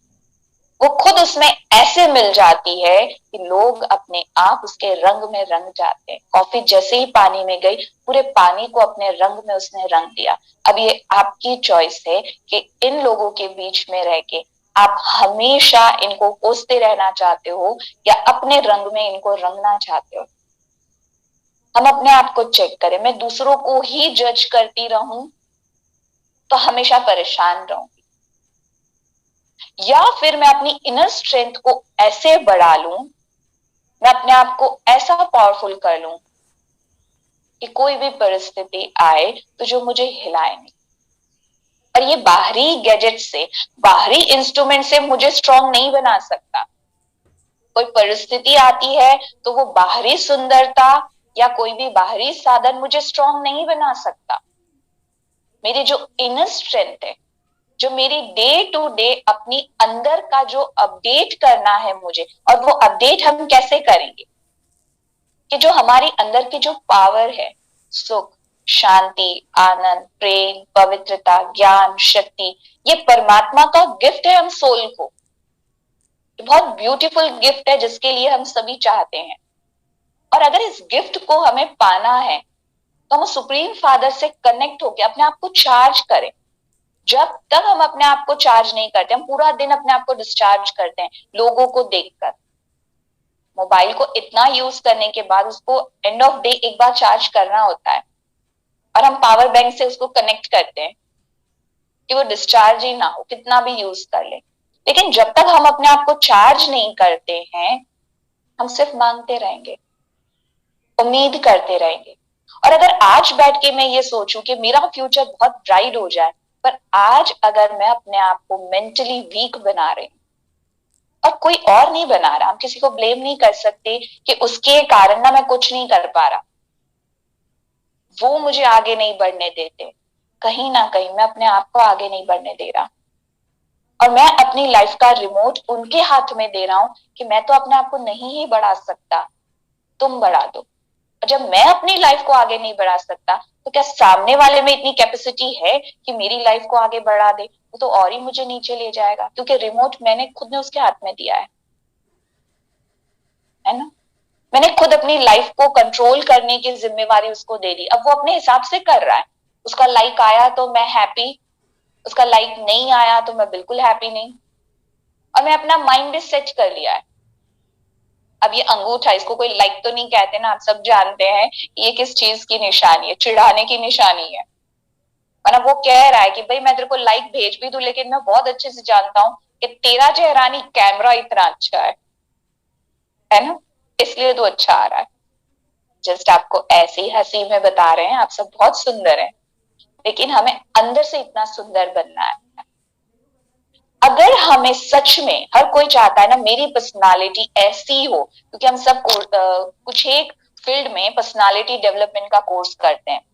वो खुद उसमें ऐसे मिल जाती है कि लोग अपने आप उसके रंग में रंग जाते हैं। कॉफी जैसे ही पानी में गई, पूरे पानी को अपने रंग में उसने रंग दिया। अब ये आपकी चॉइस है कि इन लोगों के बीच में रह के आप हमेशा इनको कोसते रहना चाहते हो या अपने रंग में इनको रंगना चाहते हो। हम अपने आप को चेक करें। मैं दूसरों को ही जज करती रहूं तो हमेशा परेशान रहूं, या फिर मैं अपनी इनर स्ट्रेंथ को ऐसे बढ़ा लूं, मैं अपने आप को ऐसा पावरफुल कर लूं कि कोई भी परिस्थिति आए तो जो मुझे हिलाए नहीं। और ये बाहरी गैजेट से, बाहरी इंस्ट्रूमेंट से मुझे स्ट्रांग नहीं बना सकता। कोई परिस्थिति आती है तो वो बाहरी सुंदरता या कोई भी बाहरी साधन मुझे स्ट्रांग नहीं बना सकता। मेरी जो इनर स्ट्रेंथ है, जो मेरी डे टू डे अपनी अंदर का जो अपडेट करना है मुझे, और वो अपडेट हम कैसे करेंगे कि जो हमारी अंदर की जो पावर है, सुख, शांति, आनंद, प्रेम, पवित्रता, ज्ञान, शक्ति, ये परमात्मा का गिफ्ट है हम सोल को। बहुत ब्यूटीफुल गिफ्ट है जिसके लिए हम सभी चाहते हैं। और अगर इस गिफ्ट को हमें पाना है तो हम सुप्रीम फादर से कनेक्ट होकर अपने आप को चार्ज करें। जब तक हम अपने आप को चार्ज नहीं करते, हम पूरा दिन अपने आप को डिस्चार्ज करते हैं लोगों को देखकर। मोबाइल को इतना यूज करने के बाद उसको एंड ऑफ डे एक बार चार्ज करना होता है, और हम पावर बैंक से उसको कनेक्ट करते हैं कि वो डिस्चार्ज ही ना हो, कितना भी यूज कर ले। लेकिन जब तक हम अपने आप को चार्ज नहीं करते हैं, हम सिर्फ मांगते रहेंगे, उम्मीद करते रहेंगे। और अगर आज बैठ के मैं ये सोचूं कि मेरा फ्यूचर बहुत ब्राइट हो जाए, पर आज अगर मैं अपने आप को मेंटली वीक बना रही हूं, और कोई और नहीं बना रहा, हम किसी को ब्लेम नहीं कर सकते कि उसके कारण ना मैं कुछ नहीं कर पा रहा, वो मुझे आगे नहीं बढ़ने देते, कहीं ना कहीं मैं अपने आप को आगे नहीं बढ़ने दे रहा, और मैं अपनी लाइफ का रिमोट उनके हाथ में दे रहा हूं कि मैं तो अपने आप को नहीं ही बढ़ा सकता, तुम बढ़ा दो। और जब मैं अपनी लाइफ को आगे नहीं बढ़ा सकता, तो क्या सामने वाले में इतनी कैपेसिटी है कि मेरी लाइफ को आगे बढ़ा दे? वो तो और ही मुझे नीचे ले जाएगा, क्योंकि रिमोट मैंने खुद ने उसके हाथ में दिया है ना। मैंने खुद अपनी लाइफ को कंट्रोल करने की जिम्मेवारी उसको दे दी। अब वो अपने हिसाब से कर रहा है। उसका लाइक आया तो मैं हैप्पी, उसका लाइक नहीं आया तो मैं बिल्कुल हैप्पी नहीं। और मैं अपना माइंड भी सेट कर लिया है। अब ये अंगूठा, इसको कोई लाइक तो नहीं कहते ना, आप सब जानते हैं ये किस चीज की निशानी है, चिढ़ाने की निशानी है। मतलब वो कह रहा है कि भाई मैं तेरे को लाइक भेज भी दूं, लेकिन मैं बहुत अच्छे से जानता हूं कि तेरा चेहरा नहीं, कैमरा इतना अच्छा है ना, इसलिए तो अच्छा आ रहा है। जस्ट आपको ऐसे ही हंसी में बता रहे हैं, आप सब बहुत सुंदर हैं, लेकिन हमें अंदर से इतना सुंदर बनना है। अगर हमें सच में, हर कोई चाहता है ना मेरी पर्सनालिटी ऐसी हो, क्योंकि हम सब कुछ एक फील्ड में पर्सनालिटी डेवलपमेंट का कोर्स करते हैं,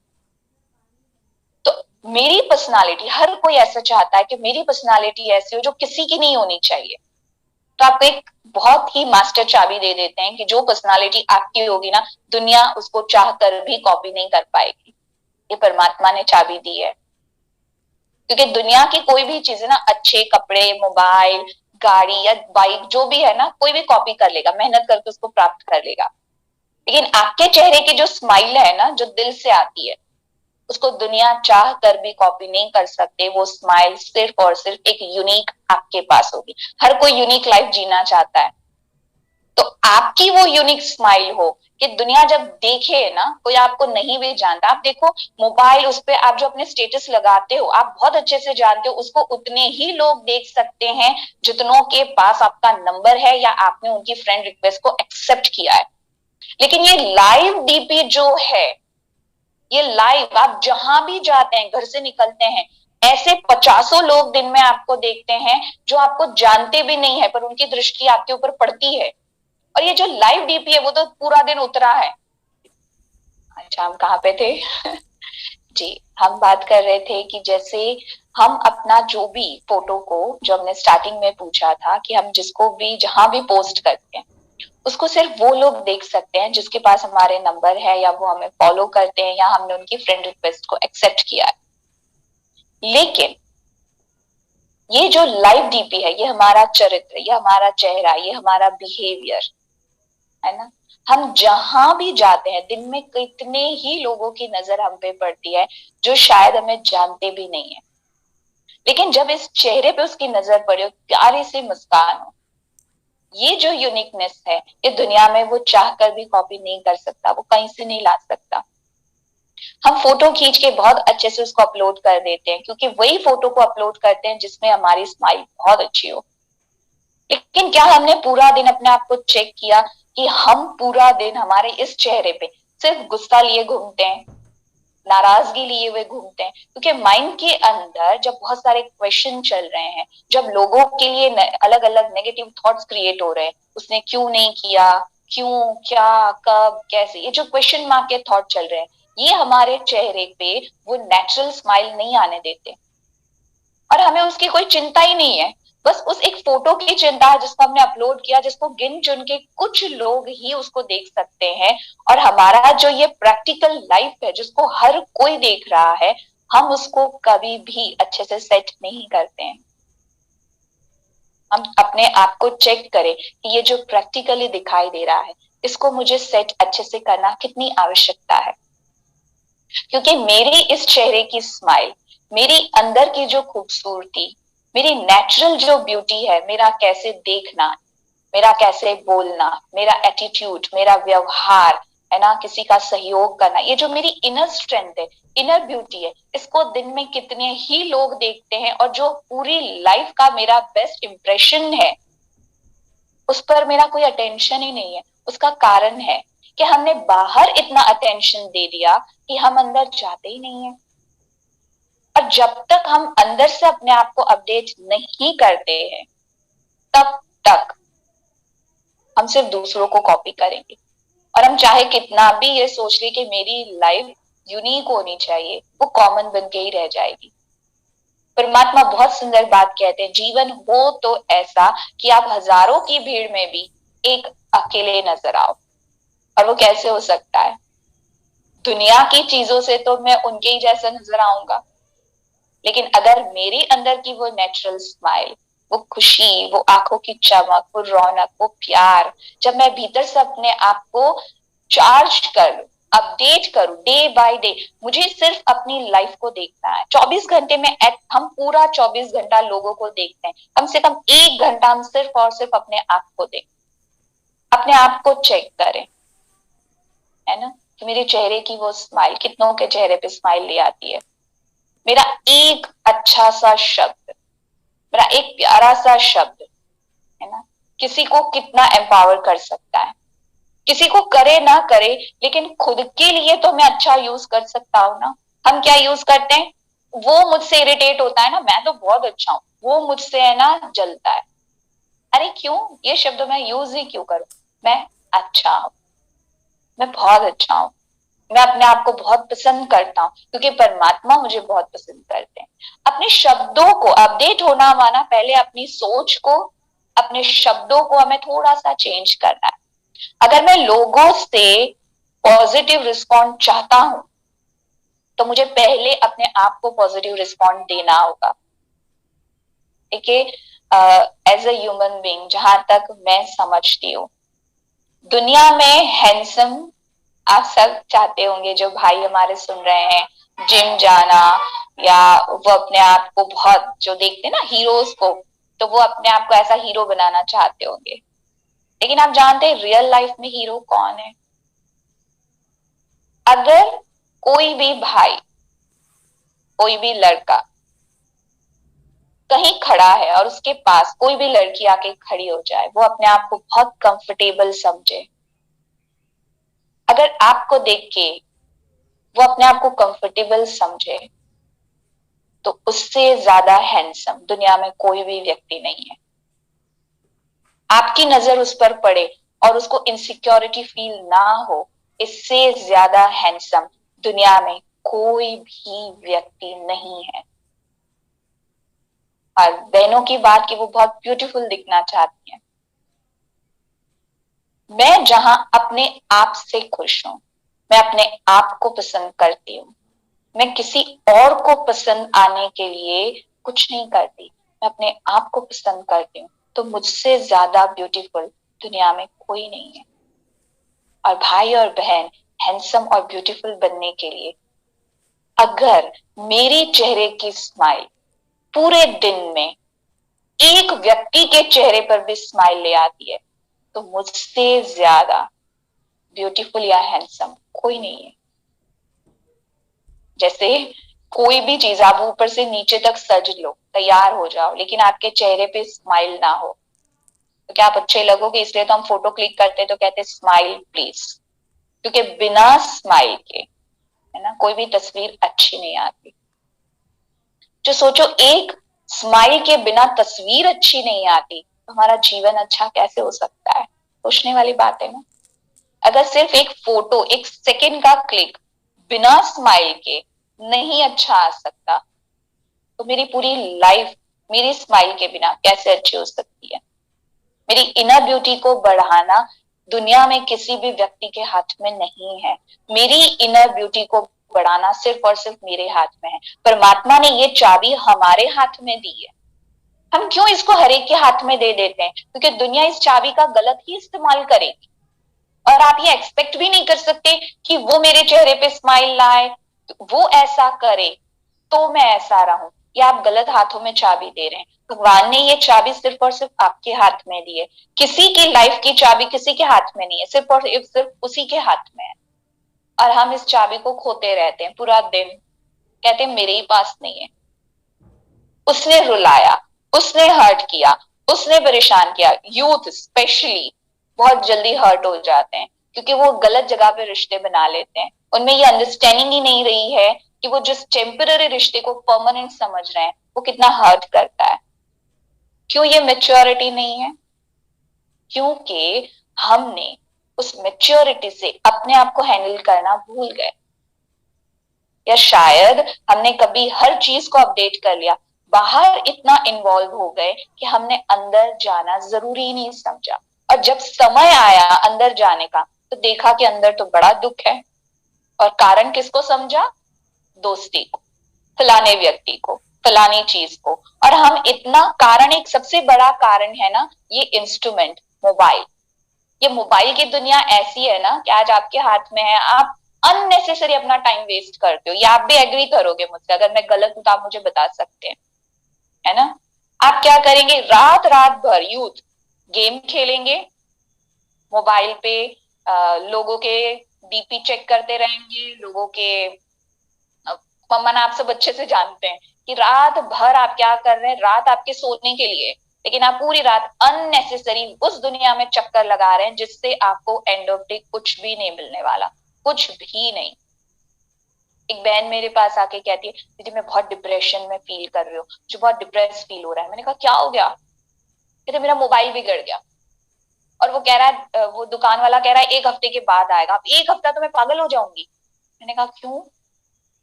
तो मेरी पर्सनालिटी, हर कोई ऐसा चाहता है कि मेरी पर्सनालिटी ऐसी हो जो किसी की नहीं होनी चाहिए। तो आपको एक बहुत ही मास्टर चाबी दे देते हैं कि जो पर्सनालिटी आपकी होगी ना, दुनिया उसको चाह कर भी कॉपी नहीं कर पाएगी। ये परमात्मा ने चाबी दी है। क्योंकि दुनिया की कोई भी चीज है ना, अच्छे कपड़े, मोबाइल, गाड़ी या बाइक, जो भी है ना, कोई भी कॉपी कर लेगा, मेहनत करके उसको प्राप्त कर लेगा। लेकिन आपके चेहरे की जो स्माइल है ना, जो दिल से आती है, उसको दुनिया चाह कर भी कॉपी नहीं कर सकते। वो स्माइल सिर्फ और सिर्फ एक यूनिक आपके पास होगी। हर कोई यूनिक लाइफ जीना चाहता है, तो आपकी वो यूनिक स्माइल हो कि दुनिया जब देखे ना, कोई आपको नहीं भी जानता। आप देखो मोबाइल, उस पे आप जो अपने स्टेटस लगाते हो, आप बहुत अच्छे से जानते हो उसको उतने ही लोग देख सकते हैं जितनों के पास आपका नंबर है या आपने उनकी फ्रेंड रिक्वेस्ट को एक्सेप्ट किया है। लेकिन ये लाइव डीपी जो है, ये लाइव आप जहां भी जाते हैं, घर से निकलते हैं, ऐसे पचासों लोग दिन में आपको देखते हैं जो आपको जानते भी नहीं है, पर उनकी दृष्टि आपके ऊपर पड़ती है। और ये जो लाइव डीपी है वो तो पूरा दिन उतरा है। अच्छा, हम कहाँ पे थे? जी, हम बात कर रहे थे कि जैसे हम अपना जो भी फोटो को, जो हमने स्टार्टिंग में पूछा था कि हम जिसको भी जहां भी पोस्ट करते हैं, उसको सिर्फ वो लोग देख सकते हैं जिसके पास हमारे नंबर है, या वो हमें फॉलो करते हैं, या हमने उनकी फ्रेंड रिक्वेस्ट को एक्सेप्ट किया है। लेकिन ये जो लाइव डीपी है, ये हमारा चरित्र, ये हमारा चेहरा, ये हमारा बिहेवियर है ना। हम जहां भी जाते हैं, दिन में कितने ही लोगों की नजर हम पे पड़ती है जो शायद हमें जानते भी नहीं है। लेकिन जब इस चेहरे पे उसकी नजर पड़े, प्यारी सी मुस्कान हो, ये जो यूनिकनेस है, ये दुनिया में वो चाह कर भी कॉपी नहीं कर सकता, वो कहीं से नहीं ला सकता। हम फोटो खींच के बहुत अच्छे से उसको अपलोड कर देते हैं, क्योंकि वही फोटो को अपलोड करते हैं जिसमें हमारी स्माइल बहुत अच्छी हो। लेकिन क्या हमने पूरा दिन अपने आप को चेक किया कि हम पूरा दिन हमारे इस चेहरे पे सिर्फ गुस्सा लिए घूमते हैं, नाराजगी लिए हुए घूमते हैं? क्योंकि माइंड के अंदर जब बहुत सारे क्वेश्चन चल रहे हैं, जब लोगों के लिए अलग अलग नेगेटिव थॉट्स क्रिएट हो रहे हैं, उसने क्यों नहीं किया, क्यों, क्या, कब, कैसे, ये जो क्वेश्चन मार्क के थॉट चल रहे हैं, ये हमारे चेहरे पे वो नेचुरल स्माइल नहीं आने देते। और हमें उसकी कोई चिंता ही नहीं है, बस उस एक फोटो की चिंता है जिसको हमने अपलोड किया, जिसको गिन चुन के कुछ लोग ही उसको देख सकते हैं। और हमारा जो ये प्रैक्टिकल लाइफ है, जिसको हर कोई देख रहा है, हम उसको कभी भी अच्छे से सेट नहीं करते हैं। हम अपने आप को चेक करें कि ये जो प्रैक्टिकली दिखाई दे रहा है, इसको मुझे सेट अच्छे से करना कितनी आवश्यकता है। क्योंकि मेरी इस चेहरे की स्माइल, मेरी अंदर की जो खूबसूरती, मेरी नेचुरल जो ब्यूटी है, मेरा कैसे देखना, मेरा कैसे बोलना, मेरा एटीट्यूड, मेरा व्यवहार है ना, किसी का सहयोग करना, ये जो मेरी इनर स्ट्रेंथ है, इनर ब्यूटी है, इसको दिन में कितने ही लोग देखते हैं। और जो पूरी लाइफ का मेरा बेस्ट इंप्रेशन है, उस पर मेरा कोई अटेंशन ही नहीं है। उसका कारण है कि हमने बाहर इतना अटेंशन दे दिया कि हम अंदर जाते ही नहीं है। और जब तक हम अंदर से अपने आप को अपडेट नहीं करते हैं, तब तक हम सिर्फ दूसरों को कॉपी करेंगे। और हम चाहे कितना भी ये सोच ले कि मेरी लाइफ यूनिक होनी चाहिए, वो कॉमन बन के ही रह जाएगी। परमात्मा बहुत सुंदर बात कहते हैं, जीवन हो तो ऐसा कि आप हजारों की भीड़ में भी एक अकेले नजर आओ। और वो कैसे हो सकता है? दुनिया की चीजों से तो मैं उनके ही जैसा नजर आऊंगा, लेकिन अगर मेरे अंदर की वो नेचुरल स्माइल, वो खुशी, वो आंखों की चमक, वो रौनक, वो प्यार, जब मैं भीतर से अपने आप को चार्ज करूं, अपडेट करूं डे बाय डे, मुझे सिर्फ अपनी लाइफ को देखना है। 24 घंटे में हम पूरा 24 घंटा लोगों को देखते हैं, कम से कम 1 घंटा हम सिर्फ और सिर्फ अपने आप को दें, अपने आप को चेक करें, है ना, कि मेरे चेहरे की वो स्माइल कितनों के चेहरे पे स्माइल ले आती है। मेरा एक अच्छा सा शब्द, मेरा एक प्यारा सा शब्द, है ना, किसी को कितना एम्पावर कर सकता है। किसी को करे ना करे, लेकिन खुद के लिए तो मैं अच्छा यूज कर सकता हूं ना। हम क्या यूज करते हैं? वो मुझसे इरिटेट होता है ना, मैं तो बहुत अच्छा हूं, वो मुझसे है ना जलता है। अरे क्यों? ये शब्द मैं यूज ही क्यों करूं? मैं अच्छा हूं, मैं बहुत अच्छा हूं, मैं अपने आप को बहुत पसंद करता हूँ, क्योंकि परमात्मा मुझे बहुत पसंद करते हैं। अपने शब्दों को अपडेट होना माना पहले अपनी सोच को, अपने शब्दों को हमें थोड़ा सा चेंज करना है। अगर मैं लोगों से पॉजिटिव रिस्पॉन्स चाहता हूं, तो मुझे पहले अपने आप को पॉजिटिव रिस्पॉन्ड देना होगा। ठीक है, एज अ ह्यूमन बीइंग जहां तक मैं समझती हूँ, दुनिया में हैंडसम आप सब चाहते होंगे, जो भाई हमारे सुन रहे हैं, जिम जाना, या वो अपने आप को बहुत, जो देखते हैं ना हीरोज को, तो वो अपने आप को ऐसा हीरो बनाना चाहते होंगे। लेकिन आप जानते हैं रियल लाइफ में हीरो कौन है? अगर कोई भी भाई, कोई भी लड़का कहीं खड़ा है और उसके पास कोई भी लड़की आके खड़ी हो जाए, वो अपने आप को बहुत कंफर्टेबल समझे, अगर आपको देख के वो अपने आप को कंफर्टेबल समझे, तो उससे ज्यादा हैंडसम दुनिया में कोई भी व्यक्ति नहीं है। आपकी नजर उस पर पड़े और उसको इनसिक्योरिटी फील ना हो, इससे ज्यादा हैंडसम दुनिया में कोई भी व्यक्ति नहीं है। और बहनों की बात की वो बहुत ब्यूटीफुल दिखना चाहती है। मैं जहां अपने आप से खुश हूं, मैं अपने आप को पसंद करती हूँ, मैं किसी और को पसंद आने के लिए कुछ नहीं करती, मैं अपने आप को पसंद करती हूँ, तो मुझसे ज्यादा ब्यूटीफुल दुनिया में कोई नहीं है। और भाई और बहन, हैंडसम और ब्यूटीफुल बनने के लिए अगर मेरे चेहरे की स्माइल पूरे दिन में एक व्यक्ति के चेहरे पर भी स्माइल ले आती है, तो मुझसे ज्यादा ब्यूटीफुल या हैंडसम कोई नहीं है। जैसे कोई भी चीज आप ऊपर से नीचे तक सज लो, तैयार हो जाओ, लेकिन आपके चेहरे पे स्माइल ना हो, तो क्या आप अच्छे लगोगे? इसलिए तो हम फोटो क्लिक करते तो कहते स्माइल प्लीज, क्योंकि बिना स्माइल के, है ना, कोई भी तस्वीर अच्छी नहीं आती। जो सोचो, एक स्माइल के बिना तस्वीर अच्छी नहीं आती, तो हमारा जीवन अच्छा कैसे हो सकता है? सोचने वाली बात है ना। अगर सिर्फ एक फोटो, एक सेकंड का क्लिक बिना स्माइल के नहीं अच्छा आ सकता, तो मेरी पूरी लाइफ मेरी स्माइल के बिना कैसे अच्छी हो सकती है? मेरी इनर ब्यूटी को बढ़ाना दुनिया में किसी भी व्यक्ति के हाथ में नहीं है। मेरी इनर ब्यूटी को बढ़ाना सिर्फ और सिर्फ मेरे हाथ में है। परमात्मा ने ये चाबी हमारे हाथ में दी है। हम क्यों इसको हर एक के हाथ में दे देते हैं? क्योंकि दुनिया इस चाबी का गलत ही इस्तेमाल करेगी। और आप ये एक्सपेक्ट भी नहीं कर सकते कि वो मेरे चेहरे पे स्माइल लाए, वो ऐसा करे तो मैं ऐसा रहूं। या आप गलत हाथों में चाबी दे रहे हैं। भगवान ने ये चाबी सिर्फ और सिर्फ आपके हाथ में दी है। किसी की लाइफ की चाबी किसी के हाथ में नहीं है, सिर्फ और सिर्फ उसी के हाथ में है। और हम इस चाबी को खोते रहते हैं पूरा दिन, कहते हैं मेरे ही पास नहीं है। उसने रुलाया, उसने हर्ट किया, उसने परेशान किया। यूथ स्पेशली बहुत जल्दी हर्ट हो जाते हैं, क्योंकि वो गलत जगह पे रिश्ते बना लेते हैं। उनमें ये अंडरस्टैंडिंग ही नहीं रही है कि वो जिस टेम्पररी रिश्ते को परमानेंट समझ रहे हैं, वो कितना हर्ट करता है। क्यों ये मेच्योरिटी नहीं है? क्योंकि हमने उस मेच्योरिटी से अपने आप को हैंडल करना भूल गए, या शायद हमने कभी हर चीज को अपडेट कर लिया, बाहर इतना इन्वॉल्व हो गए कि हमने अंदर जाना जरूरी ही नहीं समझा। और जब समय आया अंदर जाने का, तो देखा कि अंदर तो बड़ा दुख है। और कारण किसको समझा? दोस्ती को, फलाने व्यक्ति को, फलानी चीज को। और हम इतना कारण, एक सबसे बड़ा कारण है ना ये इंस्ट्रूमेंट मोबाइल। ये मोबाइल की दुनिया ऐसी है ना कि आज आपके हाथ में है, आप अननेसेसरी अपना टाइम वेस्ट करते हो। ये आप भी एग्री करोगे मुझसे, अगर मैं गलत हूं तो आप मुझे बता सकते हैं, है ना। आप क्या करेंगे? रात रात भर यूथ गेम खेलेंगे, मोबाइल पे लोगों के डीपी चेक करते रहेंगे, लोगों के मम्मा आप सब अच्छे से जानते हैं कि रात भर आप क्या कर रहे हैं, रात आपके सोने के लिए, लेकिन आप पूरी रात अननेसेसरी उस दुनिया में चक्कर लगा रहे हैं जिससे आपको एंड ऑफ डे कुछ भी नहीं मिलने वाला, कुछ भी नहीं। एक बहन मेरे पास आके कहती है, दीदी मैं बहुत डिप्रेशन में फील कर रही हूँ, मुझे बहुत डिप्रेस फील हो रहा है। मैंने कहा क्या हो गया? कहते मेरा मोबाइल बिगड़ गया। और वो कह रहा है, वो दुकान वाला कह रहा है 1 हफ्ते के बाद आएगा। अब 1 हफ्ता तो मैं पागल हो जाऊंगी। मैंने कहा क्यों?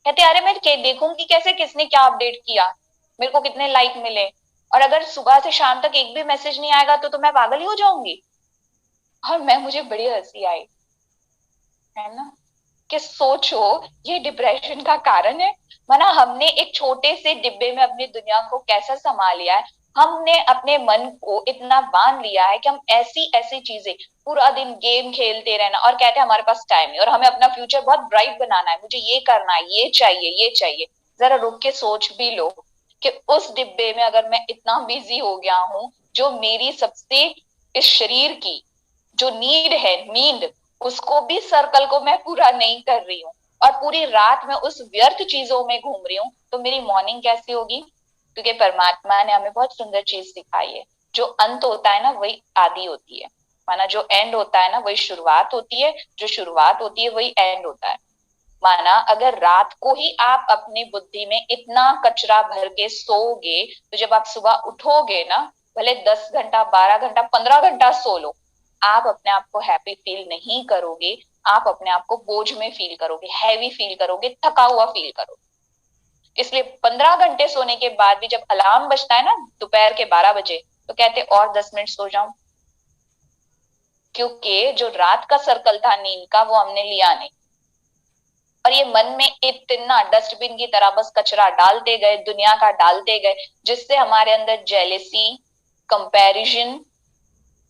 कहते अरे मैं देखूंगी कैसे किसने क्या अपडेट किया, मेरे को कितने लाइक मिले, और अगर सुबह से शाम तक एक भी मैसेज नहीं आएगा तो मैं पागल ही हो जाऊंगी। और मुझे बड़ी हंसी आई, है ना। कि सोचो ये डिप्रेशन का कारण है। माना हमने एक छोटे से डिब्बे में अपनी दुनिया को कैसा संभाल लिया है, हमने अपने मन को इतना बांध लिया है कि हम ऐसी ऐसी चीजें, पूरा दिन गेम खेलते रहना और कहते हैं हमारे पास टाइम नहीं, और हमें अपना फ्यूचर बहुत ब्राइट बनाना है, मुझे ये करना है, ये चाहिए, ये चाहिए। जरा रुक के सोच भी लो कि उस डिब्बे में अगर मैं इतना बिजी हो गया हूं, जो मेरी सबसे, इस शरीर की जो नीड है, नींद, उसको भी सर्कल को मैं पूरा नहीं कर रही हूँ, और पूरी रात में उस व्यर्थ चीजों में घूम रही हूँ, तो मेरी मॉर्निंग कैसी होगी? क्योंकि परमात्मा ने हमें बहुत सुंदर चीज सिखाई है, जो अंत होता है ना वही आदि होती है। माना जो एंड होता है ना वही शुरुआत होती है, जो शुरुआत होती है वही एंड होता है। माना अगर रात को ही आप अपनी बुद्धि में इतना कचरा भर के सोओगे, तो जब आप सुबह उठोगे ना, भले 10 घंटा, 12 घंटा, 15 घंटा सो लो, आप अपने आप को हैप्पी फील नहीं करोगे, आप अपने आप को बोझ में फील करोगे, हैवी फील करोगे, थका हुआ फील करोगे। इसलिए 15 घंटे सोने के बाद भी जब अलार्म बजता है ना दोपहर के 12 बजे, तो कहते और 10 मिनट सो जाऊं, क्योंकि जो रात का सर्कल था नींद का वो हमने लिया नहीं। और ये मन में इतना डस्टबिन की तरह बस कचरा डालते गए, दुनिया का डालते गए, जिससे हमारे अंदर जेलेसी, कंपैरिजन,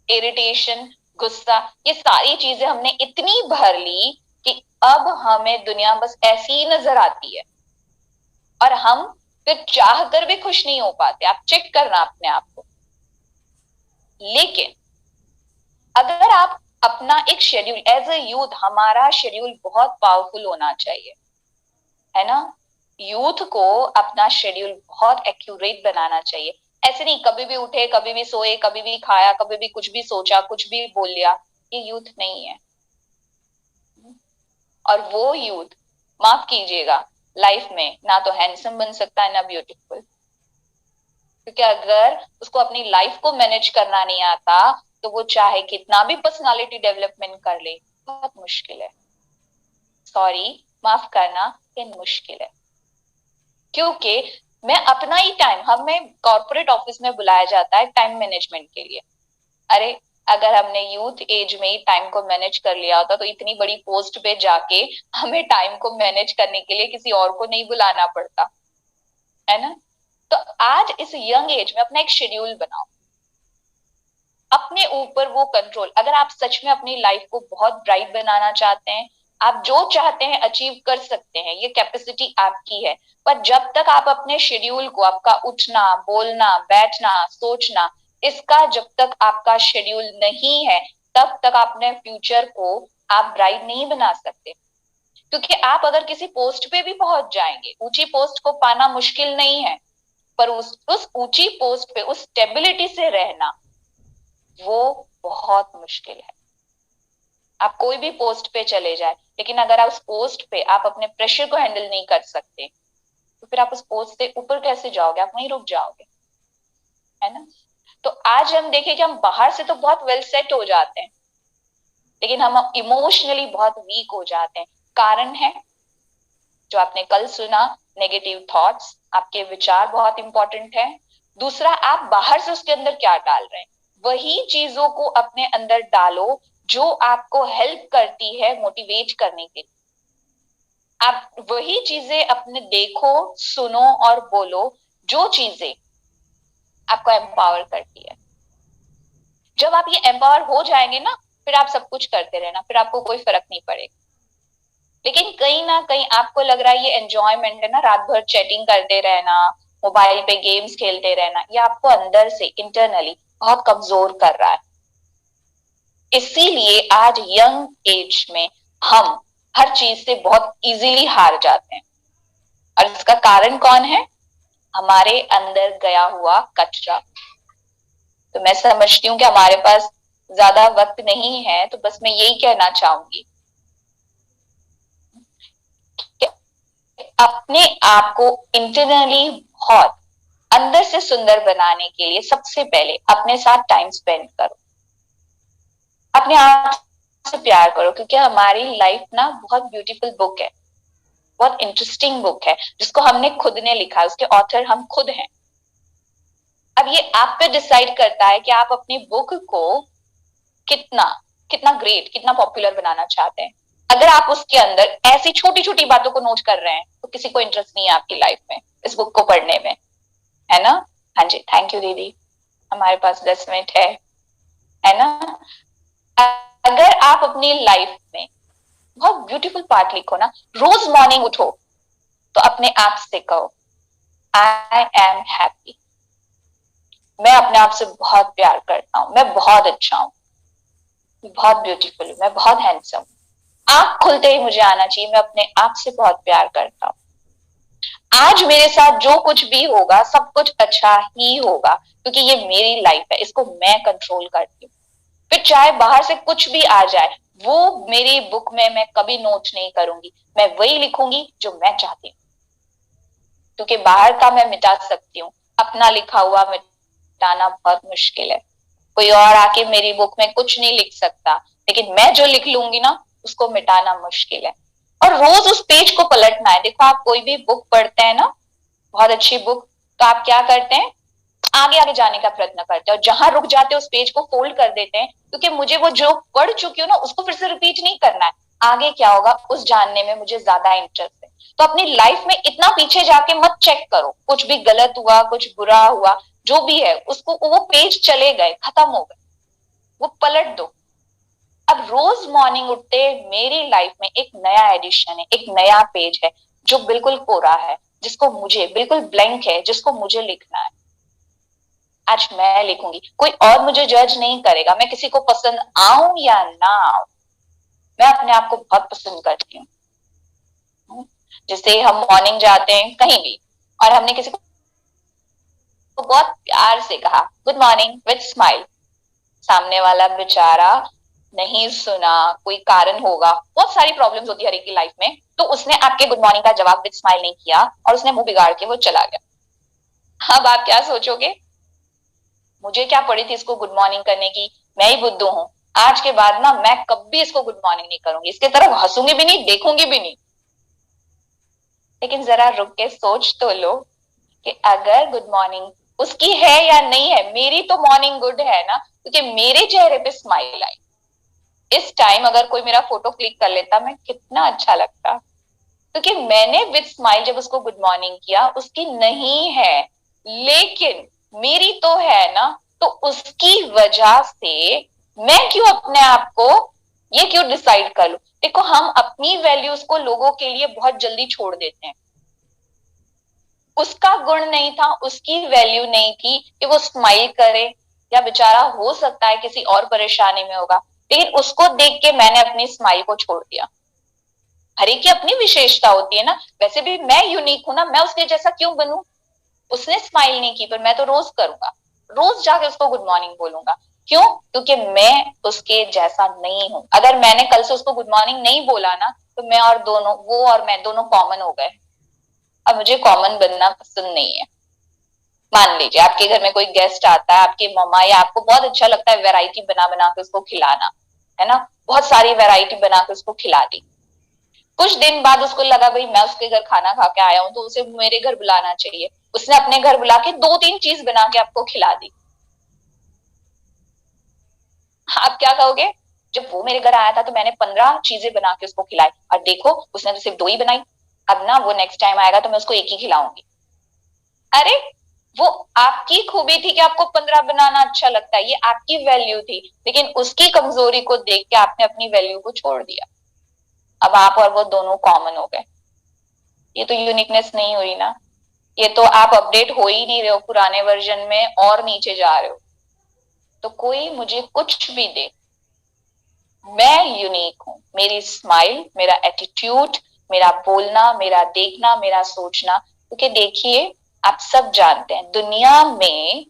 इरिटेशन, गुस्सा, ये सारी चीजें हमने इतनी भर ली कि अब हमें दुनिया बस ऐसी ही नजर आती है, और हम फिर चाह कर भी खुश नहीं हो पाते। आप चेक करना अपने आप को। लेकिन अगर आप अपना एक शेड्यूल, एज अ यूथ हमारा शेड्यूल बहुत पावरफुल होना चाहिए, है ना? यूथ को अपना शेड्यूल बहुत एक्यूरेट बनाना चाहिए। ऐसे नहीं कभी भी उठे, कभी भी सोए, कभी भी खाया, कभी भी कुछ भी सोचा, कुछ भी बोल लिया, ये यूथ नहीं है। और वो यूथ, माफ कीजिएगा, लाइफ में ना तो हैंडसम बन सकता है ना ब्यूटीफुल, क्योंकि अगर उसको अपनी लाइफ को मैनेज करना नहीं आता, तो वो चाहे कितना भी पर्सनालिटी डेवलपमेंट कर ले, बहुत मुश्किल है। सॉरी, माफ करना, लेकिन मुश्किल है। क्योंकि मैं अपना ही टाइम, हमें कॉर्पोरेट ऑफिस में बुलाया जाता है टाइम मैनेजमेंट के लिए। अरे अगर हमने यूथ एज में ही टाइम को मैनेज कर लिया होता, तो इतनी बड़ी पोस्ट पे जाके हमें टाइम को मैनेज करने के लिए किसी और को नहीं बुलाना पड़ता, है ना? तो आज इस यंग एज में अपना एक शेड्यूल बनाओ, अपने ऊपर वो कंट्रोल। अगर आप सच में अपनी लाइफ को बहुत ब्राइट बनाना चाहते हैं, आप जो चाहते हैं अचीव कर सकते हैं, ये कैपेसिटी आपकी है। पर जब तक आप अपने शेड्यूल को, आपका उठना, बोलना, बैठना, सोचना, इसका जब तक आपका शेड्यूल नहीं है, तब तक अपने फ्यूचर को आप ब्राइट नहीं बना सकते। क्योंकि आप अगर किसी पोस्ट पे भी पहुंच जाएंगे, ऊंची पोस्ट को पाना मुश्किल नहीं है, पर उस ऊंची पोस्ट पे उस स्टेबिलिटी से रहना, वो बहुत मुश्किल है। आप कोई भी पोस्ट पे चले जाए, लेकिन अगर आप उस पोस्ट पे आप अपने प्रेशर को हैंडल नहीं कर सकते, तो फिर आप उस पोस्ट से ऊपर कैसे जाओगे? आप वहीं रुक जाओगे, है ना? तो आज हम देखें कि हम बाहर से तो बहुत वेल सेट हो जाते हैं, लेकिन हम इमोशनली बहुत वीक हो जाते हैं। कारण है जो आपने कल सुना, नेगेटिव थॉट्स, आपके विचार बहुत इंपॉर्टेंट है। दूसरा, आप बाहर से उसके अंदर क्या डाल रहे हैं, वही चीजों को अपने अंदर डालो जो आपको हेल्प करती है मोटिवेट करने के लिए। आप वही चीजें अपने देखो, सुनो और बोलो जो चीजें आपको एम्पावर करती है। जब आप ये एम्पावर हो जाएंगे ना, फिर आप सब कुछ करते रहना, फिर आपको कोई फर्क नहीं पड़ेगा। लेकिन कहीं ना कहीं आपको लग रहा है ये एंजॉयमेंट है ना, रात भर चैटिंग करते रहना, मोबाइल पे गेम्स खेलते रहना, ये आपको अंदर से इंटरनली बहुत कमजोर कर रहा है। इसीलिए आज यंग एज में हम हर चीज से बहुत इजीली हार जाते हैं। और इसका कारण कौन है? हमारे अंदर गया हुआ कचरा। तो मैं समझती हूँ कि हमारे पास ज्यादा वक्त नहीं है, तो बस मैं यही कहना चाहूंगी कि अपने आप को इंटरनली बहुत अंदर से सुंदर बनाने के लिए सबसे पहले अपने साथ टाइम स्पेंड करो, अपने आप से प्यार करो। क्योंकि हमारी लाइफ ना बहुत ब्यूटीफुल बुक है, बहुत इंटरेस्टिंग बुक है, जिसको हमने खुद ने लिखा है, उसके ऑथर हम खुद हैं। अब ये आप पे डिसाइड करता है कि आप अपनी बुक को कितना कितना ग्रेट, कितना पॉपुलर बनाना चाहते हैं। अगर आप उसके अंदर ऐसी छोटी छोटी बातों को नोट कर रहे हैं तो किसी को इंटरेस्ट नहीं है आपकी लाइफ में इस बुक को पढ़ने में, है ना? हाँ जी, थैंक यू दीदी, हमारे पास 10 मिनट है ना? अगर आप अपनी लाइफ में बहुत ब्यूटीफुल पार्ट लिखो ना, रोज मॉर्निंग उठो तो अपने आप से कहो आई एम हैप्पी, मैं अपने आप से बहुत प्यार करता हूं, मैं बहुत अच्छा हूं, बहुत ब्यूटीफुल हूं, मैं बहुत हैंडसम हूं। आंख खुलते ही मुझे आना चाहिए मैं अपने आप से बहुत प्यार करता हूं। आज मेरे साथ जो कुछ भी होगा सब कुछ अच्छा ही होगा क्योंकि ये मेरी लाइफ है, इसको मैं कंट्रोल करती हूँ। फिर चाहे बाहर से कुछ भी आ जाए वो मेरी बुक में मैं कभी नोट नहीं करूंगी, मैं वही लिखूंगी जो मैं चाहती हूँ, क्योंकि बाहर का मैं मिटा सकती हूँ, अपना लिखा हुआ मिटाना बहुत मुश्किल है। कोई और आके मेरी बुक में कुछ नहीं लिख सकता, लेकिन मैं जो लिख लूंगी ना उसको मिटाना मुश्किल है। और रोज उस पेज को पलटना है। देखो आप कोई भी बुक पढ़ते हैं ना, बहुत अच्छी बुक, तो आप क्या करते हैं, आगे आगे जाने का प्रयत्न करते हैं और जहां रुक जाते हैं उस पेज को फोल्ड कर देते हैं, क्योंकि मुझे वो जो पढ़ चुकी हूँ ना उसको फिर से रिपीट नहीं करना है, आगे क्या होगा उस जानने में मुझे ज्यादा इंटरेस्ट है। तो अपनी लाइफ में इतना पीछे जाके मत चेक करो, कुछ भी गलत हुआ, कुछ बुरा हुआ, जो भी है उसको, वो पेज चले गए, खत्म हो गए, वो पलट दो। अब रोज मॉर्निंग उठते मेरी लाइफ में एक नया एडिशन है, एक नया पेज है जो बिल्कुल कोरा है, जिसको मुझे बिल्कुल ब्लैंक है, जिसको मुझे लिखना है। आज मैं लिखूंगी, कोई और मुझे जज नहीं करेगा, मैं किसी को पसंद आऊं या ना आऊं, मैं अपने आप को बहुत पसंद करती हूँ। जैसे हम मॉर्निंग जाते हैं कहीं भी और हमने किसी को बहुत प्यार से कहा गुड मॉर्निंग विद स्माइल, सामने वाला बेचारा नहीं सुना, कोई कारण होगा, बहुत सारी प्रॉब्लम्स होती है हर एक की लाइफ में, तो उसने आपके गुड मॉर्निंग का जवाब विद स्माइल नहीं किया और उसने मुंह बिगाड़ के वो चला गया। अब आप क्या सोचोगे, मुझे क्या पड़ी थी इसको गुड मॉर्निंग करने की, मैं ही बुद्धू हूं, आज के बाद ना मैं कभी इसको गुड मॉर्निंग नहीं करूंगी, इसके तरफ हंसूंगी भी नहीं, देखूंगी भी नहीं। लेकिन जरा रुक के सोच तो लो कि अगर गुड मॉर्निंग उसकी है या नहीं है, मेरी तो मॉर्निंग गुड है ना, क्योंकि मेरे चेहरे पे स्माइल आई। इस टाइम अगर कोई मेरा फोटो क्लिक कर लेता मैं कितना अच्छा लगता, क्योंकि मैंने विद स्माइल जब उसको गुड मॉर्निंग किया, उसकी नहीं है लेकिन मेरी तो है ना, तो उसकी वजह से मैं क्यों अपने आप को ये क्यों डिसाइड कर लूं। देखो हम अपनी वैल्यूज को लोगों के लिए बहुत जल्दी छोड़ देते हैं, उसका गुण नहीं था, उसकी वैल्यू नहीं थी कि वो स्माइल करे, या बेचारा हो सकता है किसी और परेशानी में होगा, लेकिन उसको देख के मैंने अपनी स्माइल को छोड़ दिया। हर एक की अपनी विशेषता होती है ना, वैसे भी मैं यूनिक हूं ना, मैं उसके जैसा क्यों बनूं। उसने स्माइल नहीं की पर मैं तो रोज करूंगा, रोज जाके उसको गुड मॉर्निंग बोलूंगा। क्यों? क्योंकि मैं उसके जैसा नहीं हूं। अगर मैंने कल से उसको गुड मॉर्निंग नहीं बोला ना, तो मैं और दोनों, वो और मैं दोनों कॉमन हो गए। अब मुझे कॉमन बनना पसंद नहीं है। मान लीजिए आपके घर में कोई गेस्ट आता है, आपकी मम्मा, या आपको बहुत अच्छा लगता है वैरायटी बना बना के उसको खिलाना, है ना, बहुत सारी वैरायटी बना के उसको खिला दी। कुछ दिन बाद उसको लगा भाई मैं उसके घर खाना खा के आया हूं तो उसे मेरे घर बुलाना चाहिए, उसने अपने घर बुला के 2-3 चीज बना के आपको खिला दी। आप क्या कहोगे, जब वो मेरे घर आया था तो मैंने 15 चीजें बना के उसको खिलाई और देखो उसने तो सिर्फ 2 ही बनाई, अब ना वो नेक्स्ट टाइम आएगा तो मैं उसको एक ही खिलाऊंगी। अरे वो आपकी खूबी थी कि आपको 15 बनाना अच्छा लगता है, ये आपकी वैल्यू थी, लेकिन उसकी कमजोरी को देख के आपने अपनी वैल्यू को छोड़ दिया। अब आप और वो दोनों कॉमन हो गए, ये तो यूनिकनेस नहीं हुई ना, ये तो आप अपडेट हो ही नहीं रहे हो, पुराने वर्जन में और नीचे जा रहे हो। तो कोई मुझे कुछ भी दे, मैं यूनिक हूं, मेरी स्माइल, मेरा एटीट्यूड, मेरा बोलना, मेरा देखना, मेरा सोचना, क्योंकि देखिए आप सब जानते हैं दुनिया में